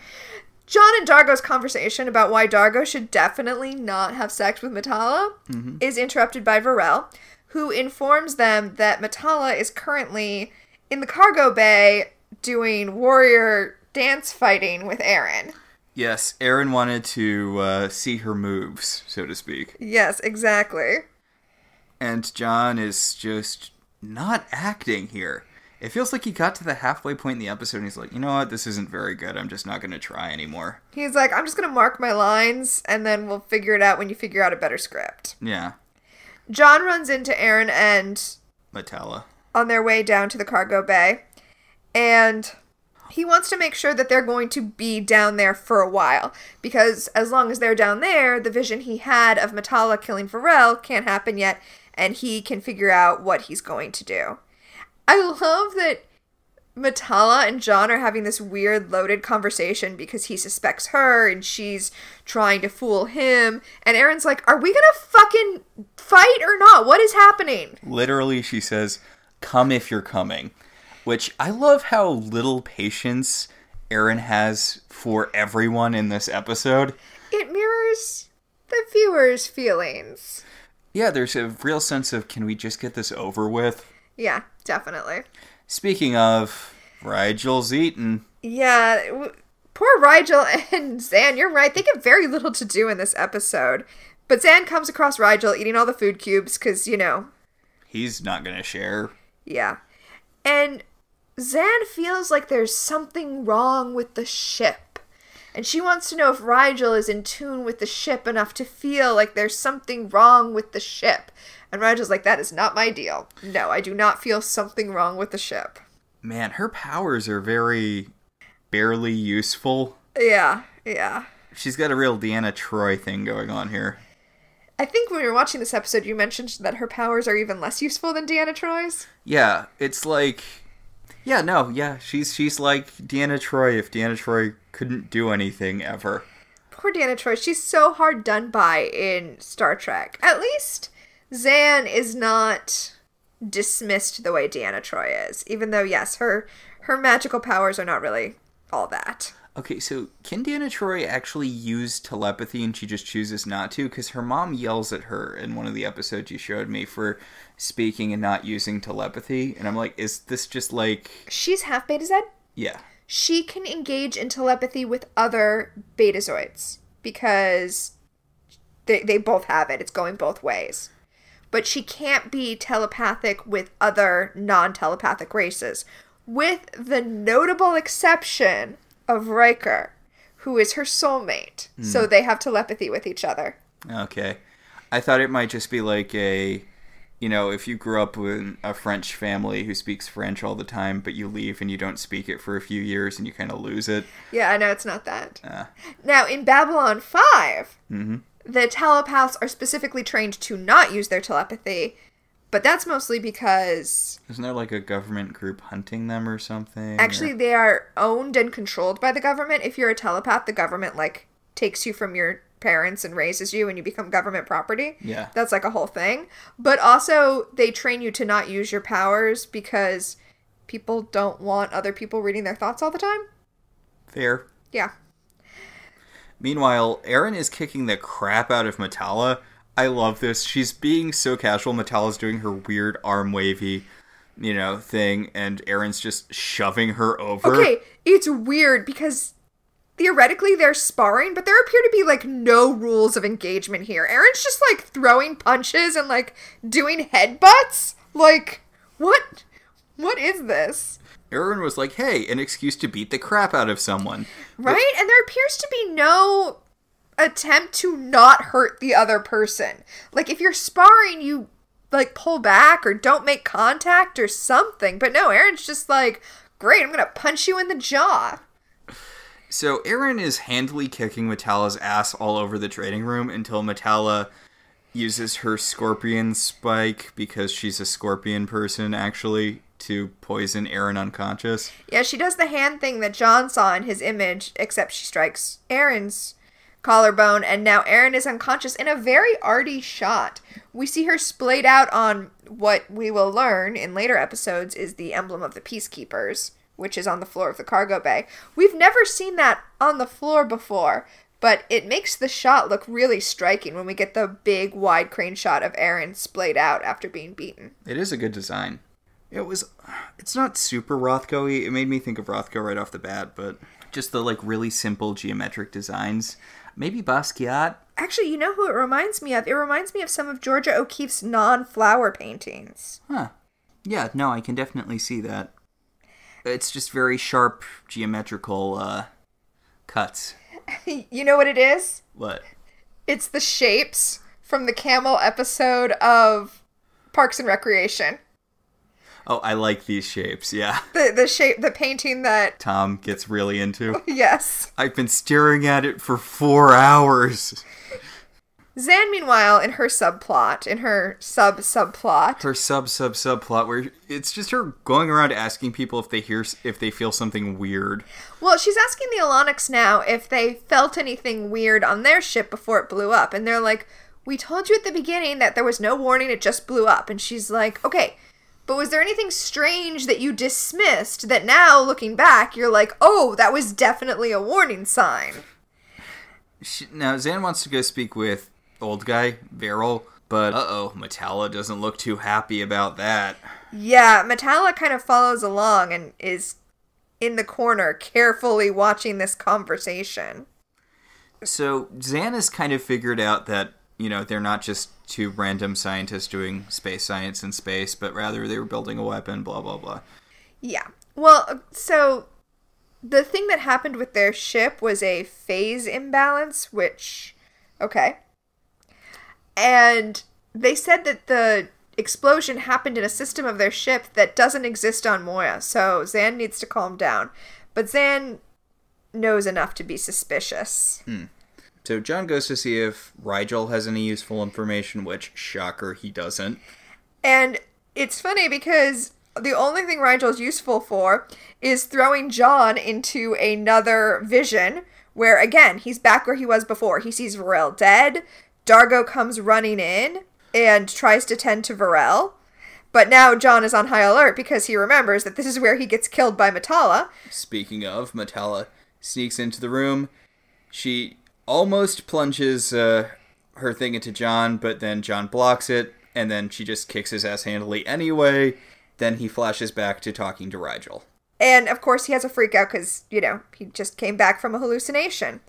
John and Dargo's conversation about why Dargo should definitely not have sex with Metalla is interrupted by Varel, who informs them that Metalla is currently in the cargo bay doing warrior dance fighting with Aaron. Yes, Aaron wanted to see her moves, so to speak. Yes, exactly. And John is just not acting here. It feels like he got to the halfway point in the episode and he's like, you know what, this isn't very good. I'm just not going to try anymore. He's like, I'm just going to mark my lines and then we'll figure it out when you figure out a better script. Yeah. John runs into Aaron and Metalla on their way down to the cargo bay. And he wants to make sure that they're going to be down there for a while. Because as long as they're down there, the vision he had of Metalla killing Varel can't happen yet. And he can figure out what he's going to do. I love that Metalla and John are having this weird loaded conversation because he suspects her and she's trying to fool him. And Aaron's like, are we gonna fucking fight or not? What is happening? Literally, she says, come if you're coming. Which, I love how little patience Aaron has for everyone in this episode. It mirrors the viewer's feelings. Yeah, there's a real sense of, can we just get this over with? Yeah, definitely. Speaking of, Rigel's eaten. Yeah, poor Rigel and Zan, you're right. They get very little to do in this episode. But Zan comes across Rigel eating all the food cubes because, he's not going to share. Yeah. And Zan feels like there's something wrong with the ship. And she wants to know if Rigel is in tune with the ship enough to feel like there's something wrong with the ship. And Rigel's like, that is not my deal. No, I do not feel something wrong with the ship. Man, her powers are very barely useful. Yeah. She's got a real Deanna Troi thing going on here. I think when we were watching this episode, you mentioned that her powers are even less useful than Deanna Troi's. Yeah, it's like... she's like Deanna Troi if Deanna Troi couldn't do anything ever. Poor Deanna Troi, she's so hard done by in Star Trek. At least Zan is not dismissed the way Deanna Troi is. Even though, yes, her magical powers are not really all that. Okay, so can Deanna Troi actually use telepathy and she just chooses not to? Because her mom yells at her in one of the episodes you showed me for speaking and not using telepathy. And I'm like, is this just like... She's half Betazoid? Yeah. She can engage in telepathy with other Betazoids because they both have it. It's going both ways. But she can't be telepathic with other non-telepathic races. With the notable exception of Riker, who is her soulmate. So they have telepathy with each other. Okay. I thought it might just be like a, if you grew up with a French family who speaks French all the time, but you leave and you don't speak it for a few years and you kind of lose it. Yeah, I know it's not that. Now, in Babylon 5, the telepaths are specifically trained to not use their telepathy, but that's mostly because... Isn't there like a government group hunting them or something? Actually, they are owned and controlled by the government. If you're a telepath, the government, like, takes you from your parents and raises you and you become government property. Yeah. That's like a whole thing. But also, they train you to not use your powers because people don't want other people reading their thoughts all the time. Fair. Yeah. Meanwhile, Aaron is kicking the crap out of Metalla. I love this. She's being so casual. Metalla's doing her weird arm wavy, thing, and Aaron's just shoving her over. Okay, it's weird because theoretically they're sparring, but there appear to be, like, no rules of engagement here. Aaron's just, like, throwing punches and, like, doing headbutts? Like, what? What is this? Aaron was like, hey, an excuse to beat the crap out of someone. Right? And there appears to be no attempt to not hurt the other person. Like, if you're sparring, you, like, pull back or don't make contact or something. But no, Aaron's just like, great, I'm gonna punch you in the jaw. So Aaron is handily kicking Metalla's ass all over the training room until Metalla uses her scorpion spike, because she's a scorpion person, actually, to poison Aaron unconscious. Yeah, she does the hand thing that John saw in his image, except she strikes Aaron's collarbone, and now Aaron is unconscious in a very arty shot. We see her splayed out on what we will learn in later episodes is the emblem of the Peacekeepers, which is on the floor of the cargo bay. We've never seen that on the floor before, but it makes the shot look really striking when we get the big wide crane shot of Aaron splayed out after being beaten. It is a good design. It's not super Rothko-y. It made me think of Rothko right off the bat, but just the, like, really simple geometric designs. Maybe Basquiat. Actually, you know who it reminds me of? It reminds me of some of Georgia O'Keeffe's non-flower paintings. Huh. Yeah, no, I can definitely see that. It's just very sharp geometrical cuts. You know what it is? What? It's the shapes from the camel episode of Parks and Recreation. Oh, I like these shapes, yeah. The painting that Tom gets really into. Yes. I've been staring at it for 4 hours. Zan, meanwhile, in her subplot, in her subplot. Her subplot, where it's just her going around asking people if they feel something weird. Well, she's asking the Alonics now if they felt anything weird on their ship before it blew up. And they're like, we told you at the beginning that there was no warning, it just blew up. And she's like, okay, but was there anything strange that you dismissed that now, looking back, you're like, oh, that was definitely a warning sign? Now, Zan wants to go speak with old guy, Verrill, but Metalla doesn't look too happy about that. Yeah, Metalla kind of follows along and is in the corner carefully watching this conversation. So, Zan has kind of figured out that, they're not just two random scientists doing space science in space, but rather they were building a weapon, blah, blah, blah. Yeah. Well, so the thing that happened with their ship was a phase imbalance, which, okay. And they said that the explosion happened in a system of their ship that doesn't exist on Moya, so Zan needs to calm down. But Zan knows enough to be suspicious. So John goes to see if Rigel has any useful information, which, shocker, he doesn't. And it's funny because the only thing Rigel's useful for is throwing John into another vision, where, again, he's back where he was before. He sees Varel dead. Dargo comes running in and tries to tend to Varel. But now John is on high alert because he remembers that this is where he gets killed by Metalla. Speaking of, Metalla sneaks into the room. She almost plunges her thing into John, but then John blocks it, and then she just kicks his ass handily anyway. Then he flashes back to talking to Rigel. And, of course, he has a freak out because, he just came back from a hallucination.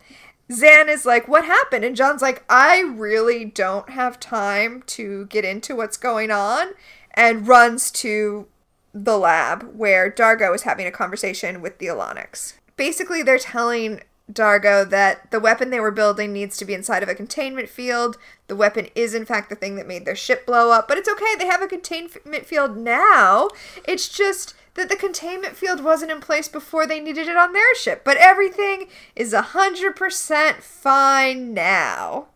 Zan is like, what happened? And John's like, I really don't have time to get into what's going on, and runs to the lab where Dargo is having a conversation with the Alonics. Basically, they're telling Dargo that the weapon they were building needs to be inside of a containment field. The weapon is, in fact, the thing that made their ship blow up. But it's okay. They have a containment field now. It's just that the containment field wasn't in place before they needed it on their ship. But everything is 100% fine now.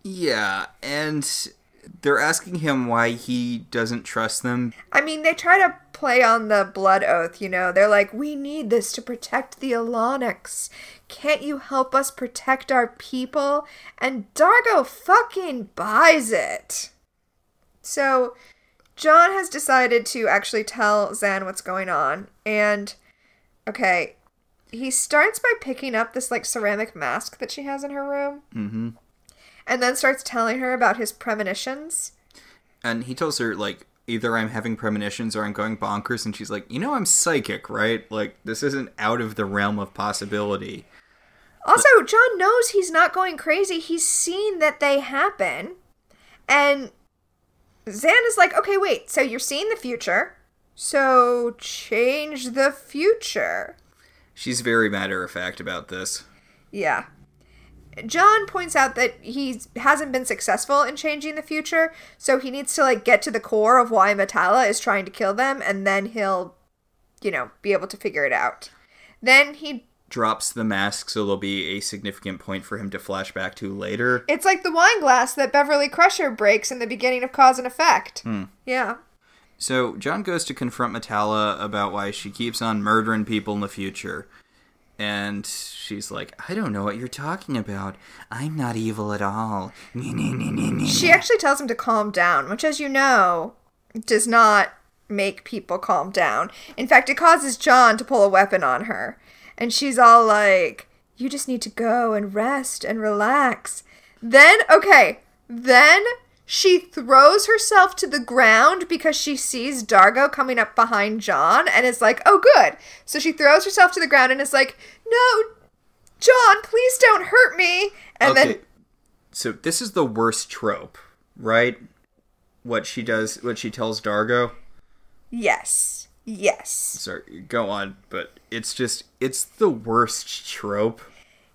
Yeah, and they're asking him why he doesn't trust them. I mean, they try to play on the blood oath, you know. They're like, we need this to protect the Alonics. Can't you help us protect our people? And Dargo fucking buys it. So John has decided to actually tell Zan what's going on. And, okay, he starts by picking up this, like, ceramic mask that she has in her room. Mm-hmm. And then starts telling her about his premonitions. And he tells her, like, either I'm having premonitions or I'm going bonkers. And she's like, you know, I'm psychic, right? Like, this isn't out of the realm of possibility. Also, John knows he's not going crazy. He's seen that they happen. And Zan is like, okay, wait, so you're seeing the future, so change the future. She's very matter-of-fact about this. Yeah. John points out that he hasn't been successful in changing the future, so he needs to, like, get to the core of why Metalla is trying to kill them, and then he'll, you know, be able to figure it out. Then he drops the mask, so there'll be a significant point for him to flash back to later. It's like the wine glass that Beverly Crusher breaks in the beginning of Cause and Effect. Yeah. So John goes to confront Metalla about why she keeps on murdering people in the future. And she's like, I don't know what you're talking about. I'm not evil at all. She actually tells him to calm down, which, as you know, does not make people calm down. In fact, it causes John to pull a weapon on her. And she's all like, you just need to go and rest and relax. Then she throws herself to the ground because she sees Dargo coming up behind John and is like, oh, good. So she throws herself to the ground and is like, no, John, please don't hurt me. And okay. then... So this is the worst trope, right? What she tells Dargo? Yes. Sorry, go on, but it's the worst trope.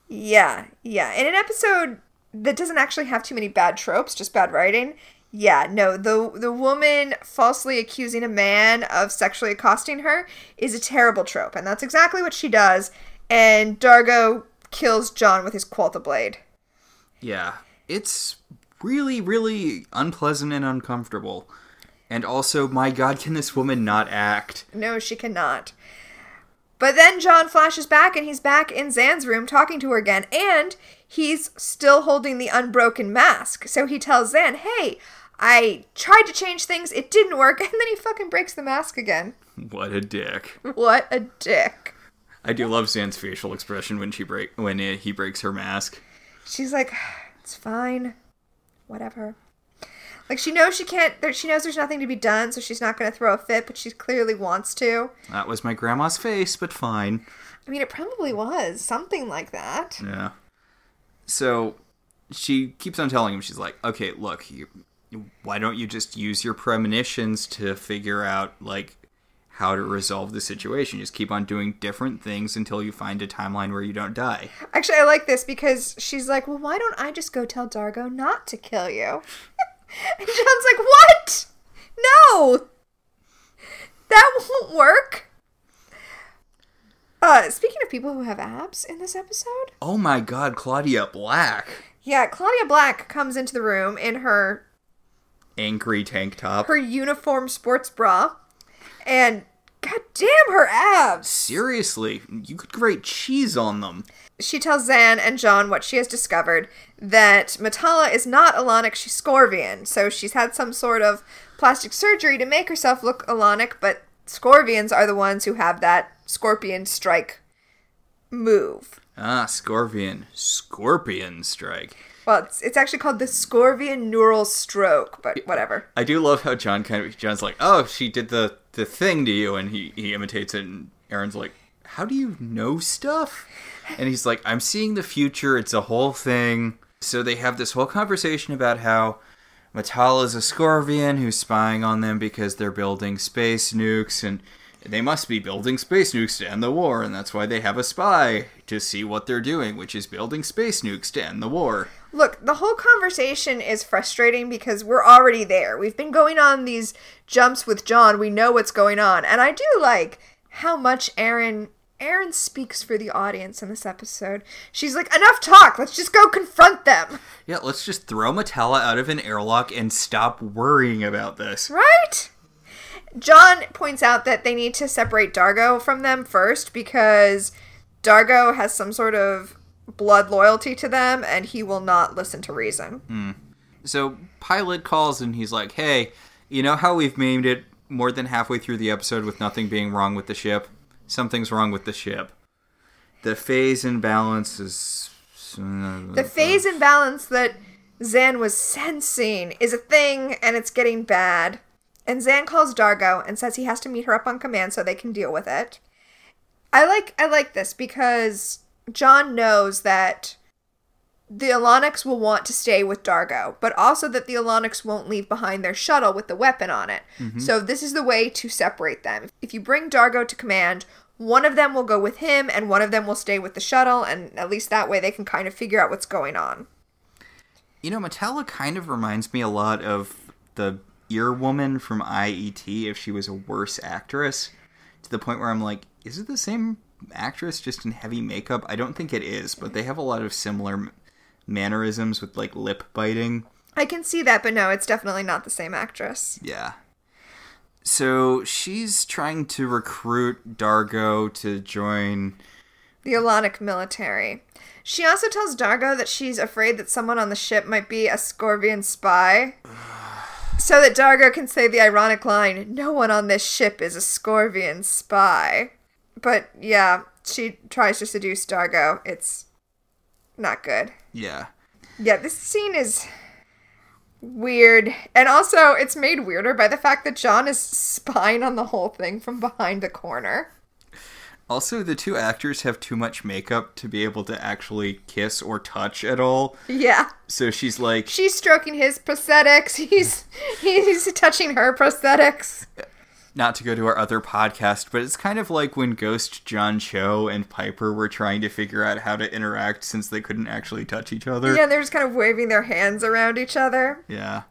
Yeah. In an episode that doesn't actually have too many bad tropes, just bad writing, yeah, no, the woman falsely accusing a man of sexually accosting her is a terrible trope, and that's exactly what she does, and Dargo kills John with his Qualta blade. Yeah, it's really, really unpleasant and uncomfortable. And also, my God, can this woman not act? No, she cannot. But then John flashes back, and he's back in Zan's room talking to her again, and he's still holding the unbroken mask. So he tells Zan, hey, I tried to change things, it didn't work, and then he fucking breaks the mask again. What a dick. What a dick. I do love Zan's facial expression when he breaks her mask. She's like, it's fine. Whatever. Like, she knows she knows there's nothing to be done, so she's not going to throw a fit, but she clearly wants to. That was my grandma's face, but fine. I mean, it probably was. Something like that. Yeah. So, she keeps on telling him, she's like, okay, look, why don't you just use your premonitions to figure out, like, how to resolve the situation? Just keep on doing different things until you find a timeline where you don't die. Actually, I like this because she's like, well, why don't I just go tell Dargo not to kill you? And John's like, what? No! That won't work. Speaking of people who have abs in this episode. Oh my God, Claudia Black. Yeah, Claudia Black comes into the room in her... angry tank top. Her uniform sports bra. And god damn her abs. Seriously, you could grate cheese on them. She tells Zan and John what she has discovered, that Metalla is not Alonic, she's Scorvian. So she's had some sort of plastic surgery to make herself look Alonic, but Scorvians are the ones who have that scorpion strike move. Ah, Scorpion strike. Well, it's actually called the Scorvian neural stroke, but whatever. I do love how John's like, oh, she did the thing to you, and he imitates it, and Aaron's like, how do you know stuff? And he's like, I'm seeing the future, it's a whole thing. So they have this whole conversation about how Metalla is a Scorvian who's spying on them because they're building space nukes, and They must be building space nukes to end the war, and that's why they have a spy to see what they're doing, which is building space nukes to end the war. Look, the whole conversation is frustrating because we're already there. We've been going on these jumps with John. We know what's going on. And I do like how much Aaron speaks for the audience in this episode. She's like, enough talk. Let's just go confront them. Yeah, let's just throw Metalla out of an airlock and stop worrying about this. Right? John points out that they need to separate Dargo from them first because Dargo has some sort of blood loyalty to them and he will not listen to reason. So Pilot calls and he's like, hey, you know how we've made it more than halfway through the episode with nothing being wrong with the ship? Something's wrong with the ship. The phase imbalance is... The phase imbalance that Zan was sensing is a thing and it's getting bad. And Zan calls Dargo and says he has to meet her up on command so they can deal with it. I like this because John knows that the Alonics will want to stay with Dargo, but also that the Alonics won't leave behind their shuttle with the weapon on it. Mm-hmm. So this is the way to separate them. If you bring Dargo to command, one of them will go with him and one of them will stay with the shuttle, and at least that way they can kind of figure out what's going on. You know, Metalla kind of reminds me a lot of the ear woman from IET if she was a worse actress, to the point where I'm like, is it the same actress just in heavy makeup? I don't think it is, but they have a lot of similar mannerisms with like lip biting. I can see that, but no, it's definitely not the same actress. Yeah. So she's trying to recruit Dargo to join the Alonic military. She also tells Dargo that she's afraid that someone on the ship might be a Scorvian spy. So that Dargo can say the ironic line, no one on this ship is a Scorvian spy. But yeah, she tries to seduce Dargo. It's not good. Yeah. Yeah, this scene is weird. And also, it's made weirder by the fact that John is spying on the whole thing from behind the corner. Also, the two actors have too much makeup to be able to actually kiss or touch at all. Yeah. So she's like... She's stroking his prosthetics. He's touching her prosthetics. Not to go to our other podcast, but it's kind of like when Ghost John Cho and Piper were trying to figure out how to interact since they couldn't actually touch each other. Yeah, they're just kind of waving their hands around each other. Yeah.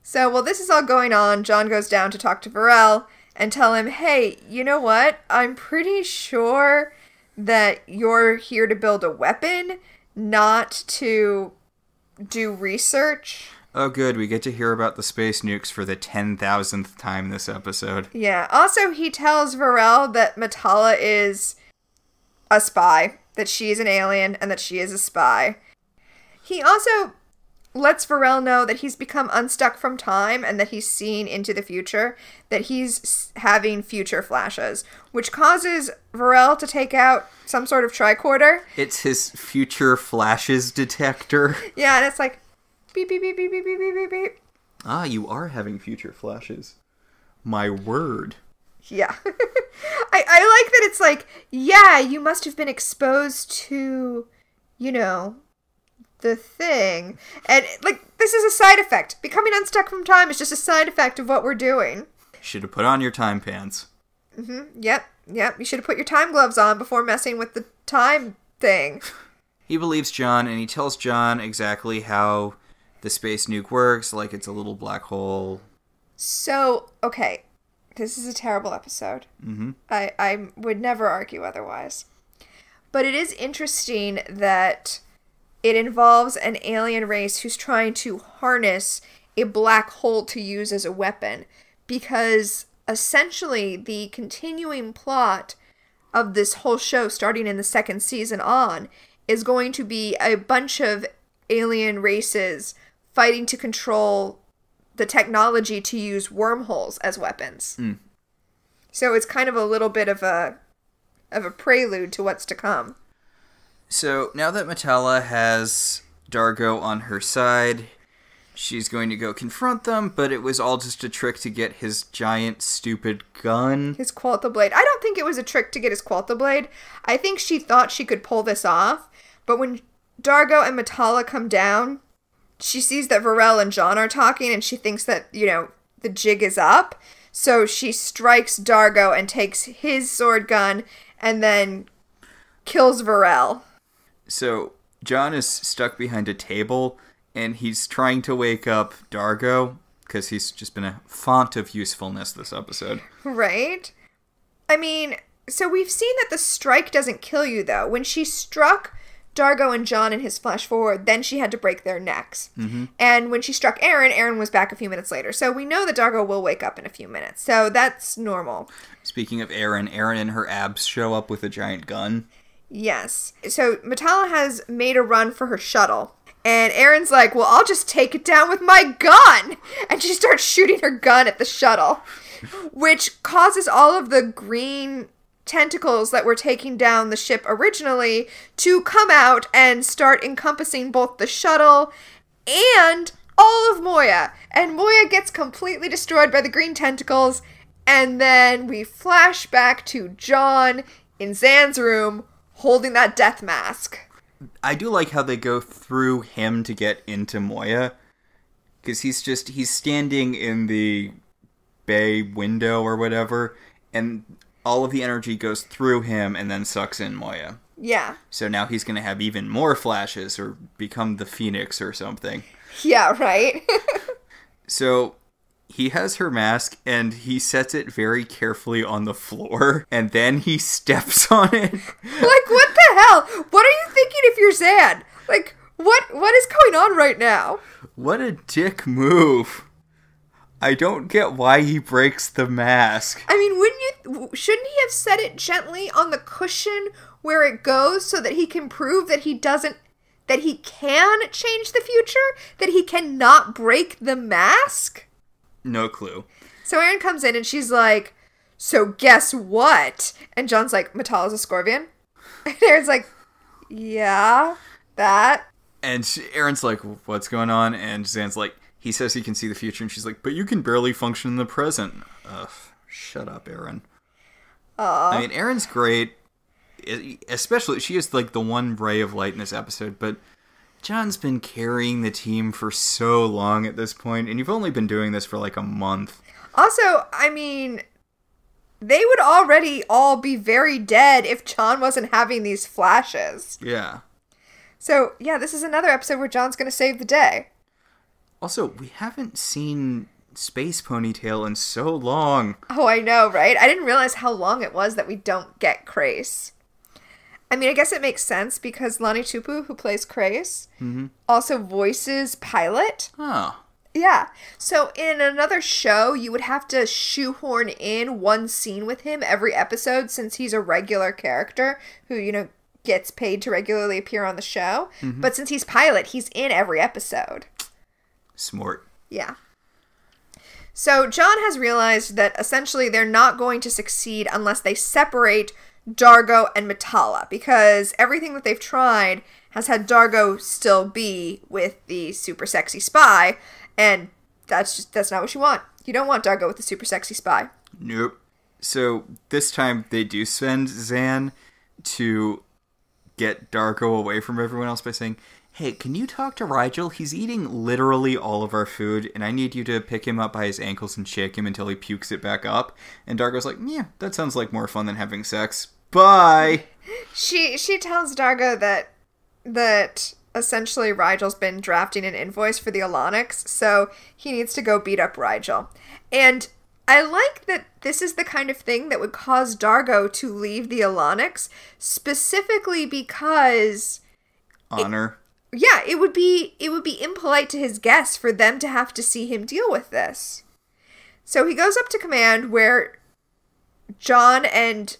So, while this is all going on, John goes down to talk to Varel and tell him, hey, you know what? I'm pretty sure that you're here to build a weapon, not to do research. Oh, good. We get to hear about the space nukes for the 10,000th time this episode. Yeah. Also, he tells Varel that Metalla is a spy, that she is an alien, and that she is a spy. He also lets Varel know that he's become unstuck from time and that he's seen into the future, that he's having future flashes, which causes Varel to take out some sort of tricorder. It's his future flashes detector. Yeah, and it's like, beep, beep, beep, beep, beep, beep, beep, beep. Ah, you are having future flashes. My word. Yeah. I like that it's like, yeah, you must have been exposed to, you know, the thing. And, like, this is a side effect. Becoming unstuck from time is just a side effect of what we're doing. Should have put on your time pants. Mm-hmm. Yep. You should have put your time gloves on before messing with the time thing. He believes John, and he tells John exactly how the space nuke works, like it's a little black hole. So, okay. This is a terrible episode. Mm-hmm. I would never argue otherwise. But it is interesting that it involves an alien race who's trying to harness a black hole to use as a weapon. Because essentially the continuing plot of this whole show, starting in the second season on, is going to be a bunch of alien races fighting to control the technology to use wormholes as weapons. Mm. So it's kind of a little bit of a prelude to what's to come. So now that Metalla has Dargo on her side, she's going to go confront them, but it was all just a trick to get his giant, stupid gun. His Qualta blade. I don't think it was a trick to get his Qualta blade. I think she thought she could pull this off, but when Dargo and Metalla come down, she sees that Varel and John are talking, and she thinks that, you know, the jig is up. So she strikes Dargo and takes his sword gun and then kills Varel. So John is stuck behind a table and he's trying to wake up Dargo because he's just been a font of usefulness this episode. Right? I mean, so we've seen that the strike doesn't kill you, though. When she struck Dargo and John in his flash forward, then she had to break their necks. Mm-hmm. And when she struck Aaron, Aaron was back a few minutes later. So we know that Dargo will wake up in a few minutes. So that's normal. Speaking of Aaron and her abs show up with a giant gun. Yes. So Matala has made a run for her shuttle. And Aaron's like, well, I'll just take it down with my gun. And she starts shooting her gun at the shuttle, which causes all of the green tentacles that were taking down the ship originally to come out and start encompassing both the shuttle and all of Moya. And Moya gets completely destroyed by the green tentacles. And then we flash back to John in Zan's room holding that death mask. I do like how they go through him to get into Moya. Because he's standing in the bay window or whatever. And all of the energy goes through him and then sucks in Moya. Yeah. So now he's going to have even more flashes or become the Phoenix or something. Yeah, right? So he has her mask and he sets it very carefully on the floor and then he steps on it. Like, what the hell? What are you thinking if you're Zan? Like, what is going on right now? What a dick move. I don't get why he breaks the mask. I mean, shouldn't he have set it gently on the cushion where it goes so that he can prove that he can change the future? That he cannot break the mask? No clue. So Aaron comes in and she's like, so guess what? And John's like, Matala's a Scorpion? And Aaron's like, yeah, that. And Aaron's like, what's going on? And Zan's like, he says he can see the future, and she's like, but you can barely function in the present. Ugh, shut up, Aaron. I mean, Aaron's great. Especially, she is like the one ray of light in this episode, but John's been carrying the team for so long at this point, and you've only been doing this for like a month. Also, I mean, they would already all be very dead if John wasn't having these flashes. Yeah. So, yeah, this is another episode where John's going to save the day. Also, we haven't seen Space Ponytail in so long. Oh, I know, right? I didn't realize how long it was that we don't get Crace. I mean, I guess it makes sense because Lani Tupu, who plays Crace, also voices Pilot. Oh. Yeah. So in another show, you would have to shoehorn in one scene with him every episode since he's a regular character who, gets paid to regularly appear on the show. Mm-hmm. But since he's Pilot, he's in every episode. Smart. Yeah. So John has realized that essentially they're not going to succeed unless they separate Dargo and Matala, because everything that they've tried has had Dargo still be with the super sexy spy, and that's not what you want. You don't want Dargo with the super sexy spy. Nope. So this time they do send Zan to get Dargo away from everyone else by saying, hey, can you talk to Rigel? He's eating literally all of our food, and I need you to pick him up by his ankles and shake him until he pukes it back up. And Dargo's like, yeah, that sounds like more fun than having sex. Bye! She tells Dargo that essentially Rigel's been drafting an invoice for the Alonics, so he needs to go beat up Rigel. And I like that this is the kind of thing that would cause Dargo to leave the Alonics, specifically because... Honor. It would be impolite to his guests for them to have to see him deal with this. So he goes up to command where John and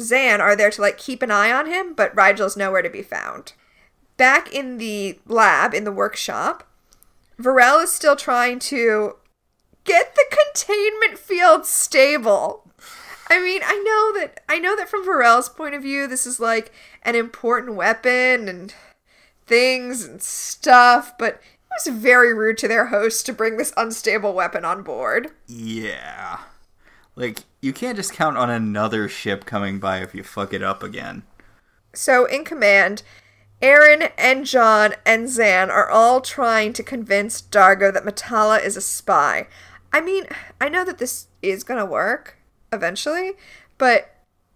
Zan are there to keep an eye on him, but Rigel's nowhere to be found. Back in the lab, in the workshop, Varel is still trying to get the containment field stable. I mean, I know that from Varel's point of view, this is an important weapon and things and stuff, but it was very rude to their host to bring this unstable weapon on board. Yeah. You can't just count on another ship coming by if you fuck it up again. So, in command, Aaron and John and Zan are all trying to convince Dargo that Matala is a spy. I mean, I know that this is gonna work eventually, but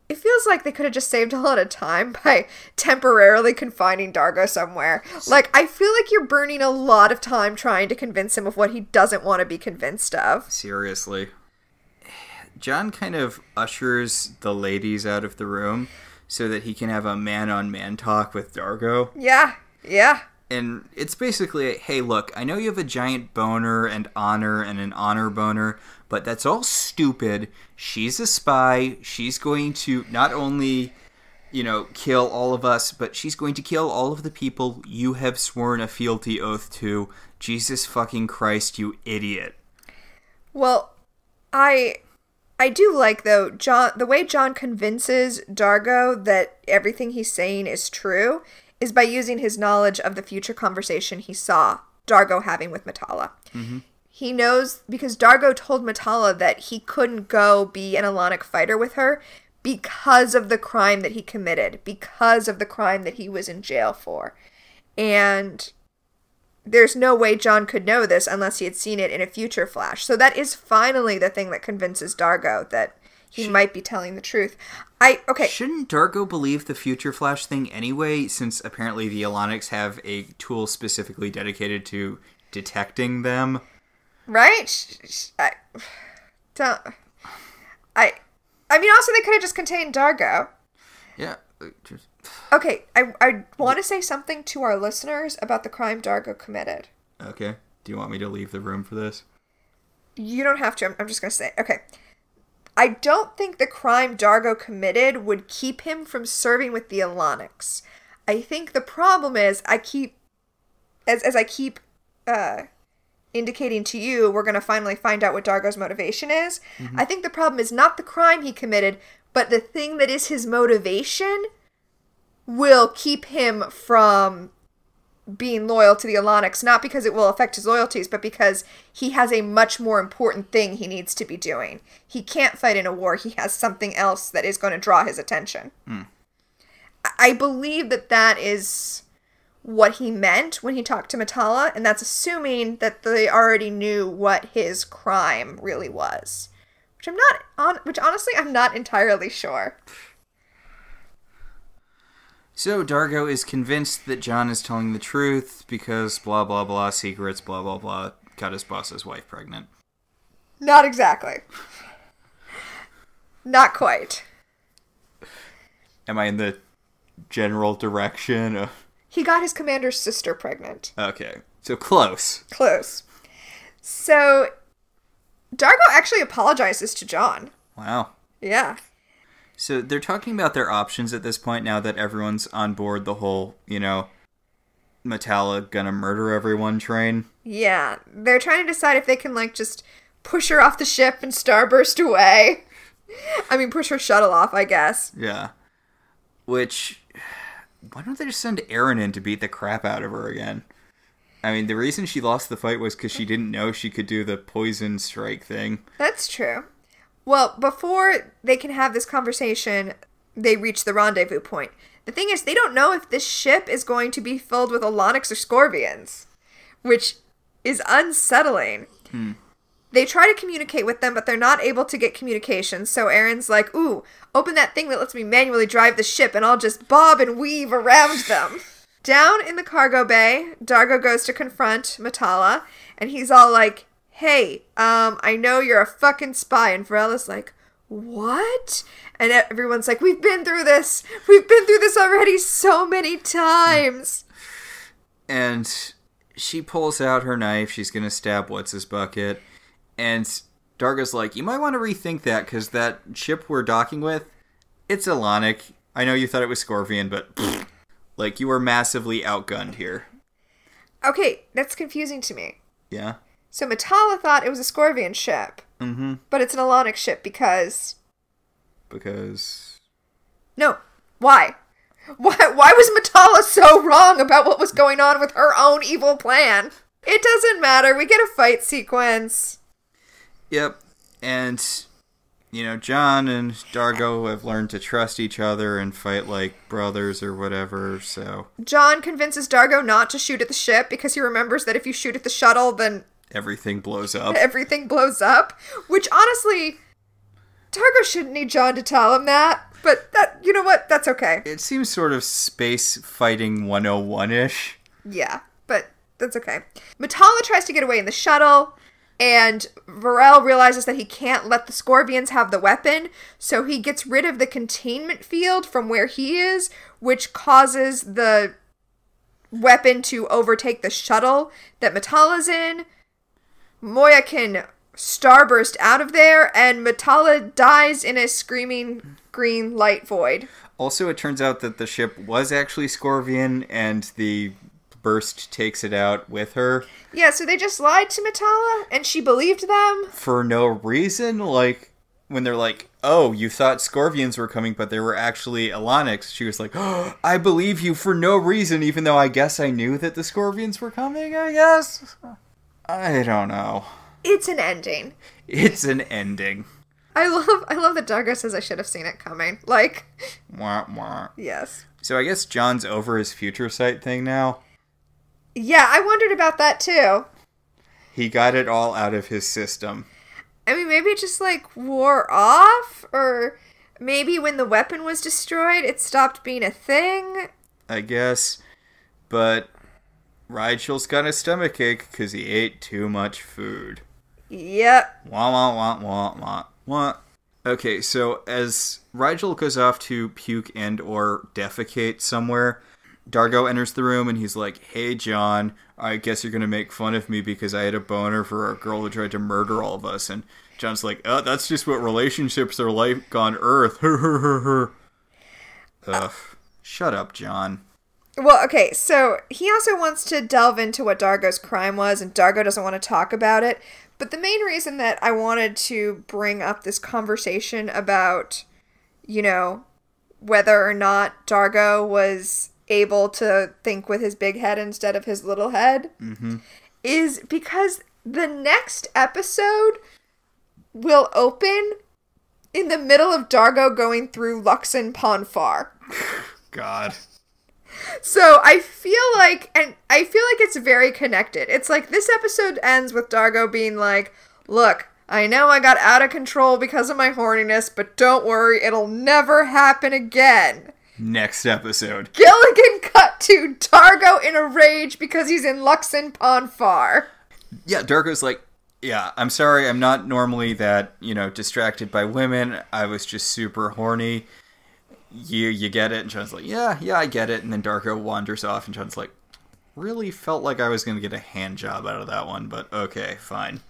it feels like they could have just saved a lot of time by temporarily confining Dargo somewhere. Like, I feel like you're burning a lot of time trying to convince him of what he doesn't want to be convinced of. Seriously. John kind of ushers the ladies out of the room so that he can have a man-on-man talk with Dargo. Yeah. And it's basically, hey, look, I know you have a giant boner and honor and an honor boner, but that's all stupid. She's a spy. She's going to not only, kill all of us, but she's going to kill all of the people you have sworn a fealty oath to. Jesus fucking Christ, you idiot. Well, I do like, though, the way John convinces Dargo that everything he's saying is true is by using his knowledge of the future conversation he saw Dargo having with Matala. Mm-hmm. He knows, because Dargo told Matala that he couldn't go be an Alanic fighter with her because of the crime that he committed, because of the crime that he was in jail for. And there's no way John could know this unless he had seen it in a future flash. So that is finally the thing that convinces Dargo that he might be telling the truth. Shouldn't Dargo believe the Future Flash thing anyway, since apparently the Alanics have a tool specifically dedicated to detecting them? Right? I mean, also they could have just contained Dargo. Yeah. Okay, I want to say something to our listeners about the crime Dargo committed. Okay. Do you want me to leave the room for this? You don't have to. I'm just going to say. Okay. I don't think the crime Dargo committed would keep him from serving with the Alanics. I think the problem is, as I keep indicating to you, we're going to finally find out what Dargo's motivation is. Mm-hmm. I think the problem is not the crime he committed, but the thing that is his motivation will keep him from being loyal to the Alanics, not because it will affect his loyalties, but because he has a much more important thing he needs to be doing. He can't fight in a war. He has something else that is going to draw his attention. I believe that is what he meant when he talked to Matala, and that's assuming that they already knew what his crime really was. Which honestly, I'm not entirely sure. So Dargo is convinced that John is telling the truth because blah, blah, blah, secrets, blah, blah, blah, got his boss's wife pregnant. Not exactly. Not quite. Am I in the general direction of... He got his commander's sister pregnant. Okay, so close. Close. So, Dargo actually apologizes to John. Wow. Yeah. So they're talking about their options at this point now that everyone's on board the whole, Matala gonna murder everyone train. Yeah. They're trying to decide if they can, just push her off the ship and starburst away. I mean, push her shuttle off, I guess. Yeah. Which, why don't they just send Aaron in to beat the crap out of her again? I mean, the reason she lost the fight was because she didn't know she could do the poison strike thing. That's true. Well, before they can have this conversation, they reach the rendezvous point. The thing is, they don't know if this ship is going to be filled with Alanics or Scorpions, which is unsettling. They try to communicate with them, but they're not able to get communication, so Aaron's like, ooh, open that thing that lets me manually drive the ship, and I'll just bob and weave around them. Down in the cargo bay, Dargo goes to confront Matala, and he's all like, hey, I know you're a fucking spy. And Varella's like, what? And everyone's like, we've been through this. We've been through this already so many times. And she pulls out her knife. She's going to stab What's-His-Bucket. And Dargo's like, you might want to rethink that, because that ship we're docking with, it's Alanic. I know you thought it was Scorpion, but you were massively outgunned here. Okay, that's confusing to me. Yeah? So Matala thought it was a Scorpion ship. Mm-hmm. But it's an Alanic ship because... No. Why? Why was Matala so wrong about what was going on with her own evil plan? It doesn't matter. We get a fight sequence. Yep. And, John and Dargo have learned to trust each other and fight like brothers or whatever, so... John convinces Dargo not to shoot at the ship because he remembers that if you shoot at the shuttle, then Everything blows up. Everything blows up, which honestly, Dargo shouldn't need John to tell him that, but that, you know what, that's okay. It seems sort of space fighting 101-ish. Yeah, but that's okay. Metala tries to get away in the shuttle, and Varel realizes that he can't let the Scorpions have the weapon, so he gets rid of the containment field from where he is, which causes the weapon to overtake the shuttle that Metala's in. Moya can starburst out of there, and Metala dies in a screaming green light void. Also, it turns out that the ship was actually Scorpion, and the burst takes it out with her. Yeah, so they just lied to Metala, and she believed them? For no reason, like, when they're like, oh, you thought Scorpions were coming, but they were actually Elonics. She was like, oh, I believe you for no reason, even though I guess I knew that the Scorpions were coming, I guess? I don't know. It's an ending. It's an ending. I love that Dargo says I should have seen it coming. Like, Wah, wah. yes. So I guess John's over his future sight thing now. Yeah, I wondered about that too. He got it all out of his system. I mean, maybe it just, like, wore off? Or maybe when the weapon was destroyed, it stopped being a thing? I guess. But Rigel's got a stomachache because he ate too much food. Yep. Wah, wah, wah, wah, wah, wah. Okay, so as Rigel goes off to puke and or defecate somewhere, Dargo enters the room and he's like, hey, John, I guess you're going to make fun of me because I had a boner for a girl who tried to murder all of us. And John's like, oh, that's just what relationships are like on Earth. Ugh. Shut up, John. Well, okay, so he also wants to delve into what Dargo's crime was, and Dargo doesn't want to talk about it. But the main reason that I wanted to bring up this conversation about, you know, whether or not Dargo was able to think with his big head instead of his little head, is because the next episode will open in the middle of Dargo going through Luxon Ponfar. God. So I feel like it's very connected. It's like this episode ends with Dargo being like, look, I know I got out of control because of my horniness, but don't worry, it'll never happen again. Next episode. Gilligan cut to Dargo in a rage because he's in Luxon Ponfar. Yeah, Dargo's like, yeah, I'm sorry, I'm not normally that, distracted by women. I was just super horny. You get it? And John's like, yeah, I get it. And then Dargo wanders off, and John's like, really felt like I was going to get a hand job out of that one, but okay, fine.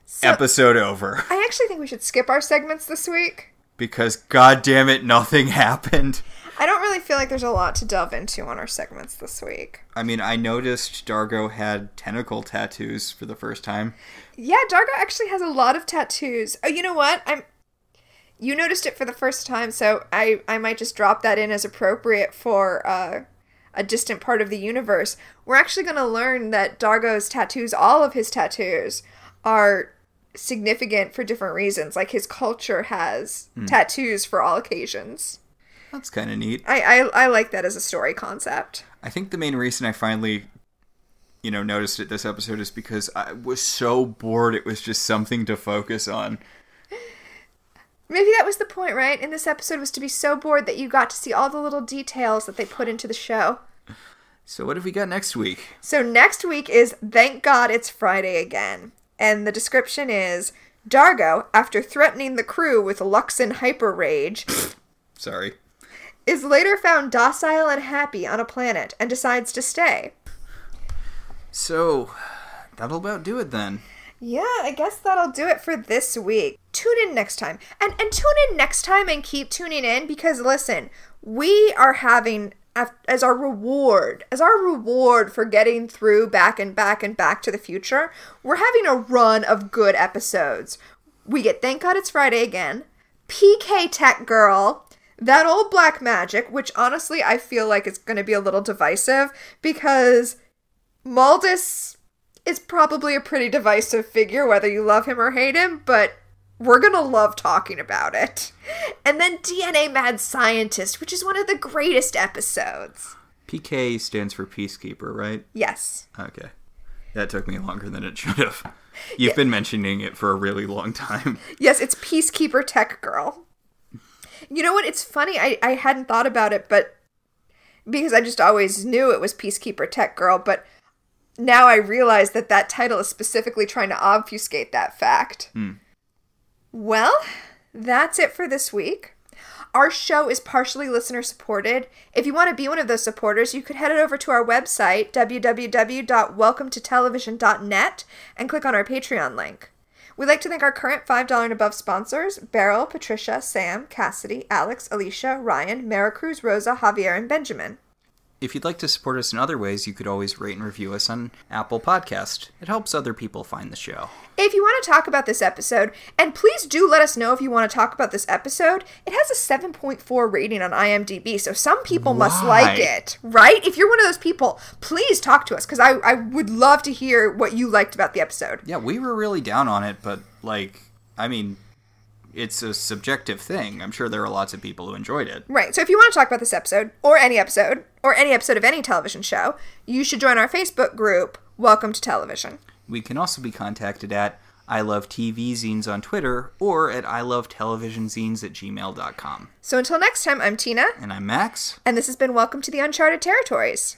So, episode over. I actually think we should skip our segments this week. Because, goddammit, nothing happened. I don't really feel like there's a lot to delve into on our segments this week. I mean, I noticed Dargo had tentacle tattoos for the first time. Yeah, Dargo actually has a lot of tattoos. Oh, you know what? You noticed it for the first time, so I might just drop that in as appropriate for a distant part of the universe. We're actually going to learn that Dargo's tattoos, all of his tattoos, are significant for different reasons. Like, his culture has tattoos for all occasions. That's kind of neat. I like that as a story concept. I think the main reason I finally, noticed it this episode is because I was so bored it was just something to focus on. Maybe that was the point, right? In this episode was to be so bored that you got to see all the little details that they put into the show. So what have we got next week? So next week is Thank God It's Friday Again. And the description is, Dargo, after threatening the crew with Luxon hyper rage... Sorry. ...is later found docile and happy on a planet and decides to stay. So, that'll about do it then. Yeah, I guess that'll do it for this week. Tune in next time. And tune in next time and keep tuning in because, listen, we are having, as our reward for getting through Back and Back and Back to the Future, we're having a run of good episodes. We get Thank God It's Friday Again, PK Tech Girl, That Old Black Magic, which honestly I feel like it's going to be a little divisive because Maldus is probably a pretty divisive figure, whether you love him or hate him, but we're gonna love talking about it. And then DNA Mad Scientist, which is one of the greatest episodes. PK stands for Peacekeeper, right? Yes. Okay. That took me longer than it should have. You've been mentioning it for a really long time. Yes, it's Peacekeeper Tech Girl. You know what? It's funny. I hadn't thought about it, but because I just always knew it was Peacekeeper Tech Girl, but now I realize that title is specifically trying to obfuscate that fact. Well, that's it for this week. Our show is partially listener supported. If you want to be one of those supporters, you could head over to our website, www.welcometotelevision.net, and click on our Patreon link. We'd like to thank our current $5 and above sponsors, Beryl, Patricia, Sam, Cassidy, Alex, Alicia, Ryan, Maricruz, Rosa, Javier, and Benjamin. If you'd like to support us in other ways, you could always rate and review us on Apple Podcast. It helps other people find the show. If you want to talk about this episode, and please do let us know if you want to talk about this episode, it has a 7.4 rating on IMDb, so some people must like it, right? If you're one of those people, please talk to us, because I would love to hear what you liked about the episode. Yeah, we were really down on it, but, it's a subjective thing. I'm sure there are lots of people who enjoyed it. Right. So if you want to talk about this episode, or any episode of any television show, you should join our Facebook group, Welcome to Television. We can also be contacted at I Love TV Zines on Twitter, or at ilovetelevisionzines@gmail.com. So until next time, I'm Tina. And I'm Max. And this has been Welcome to the Uncharted Territories.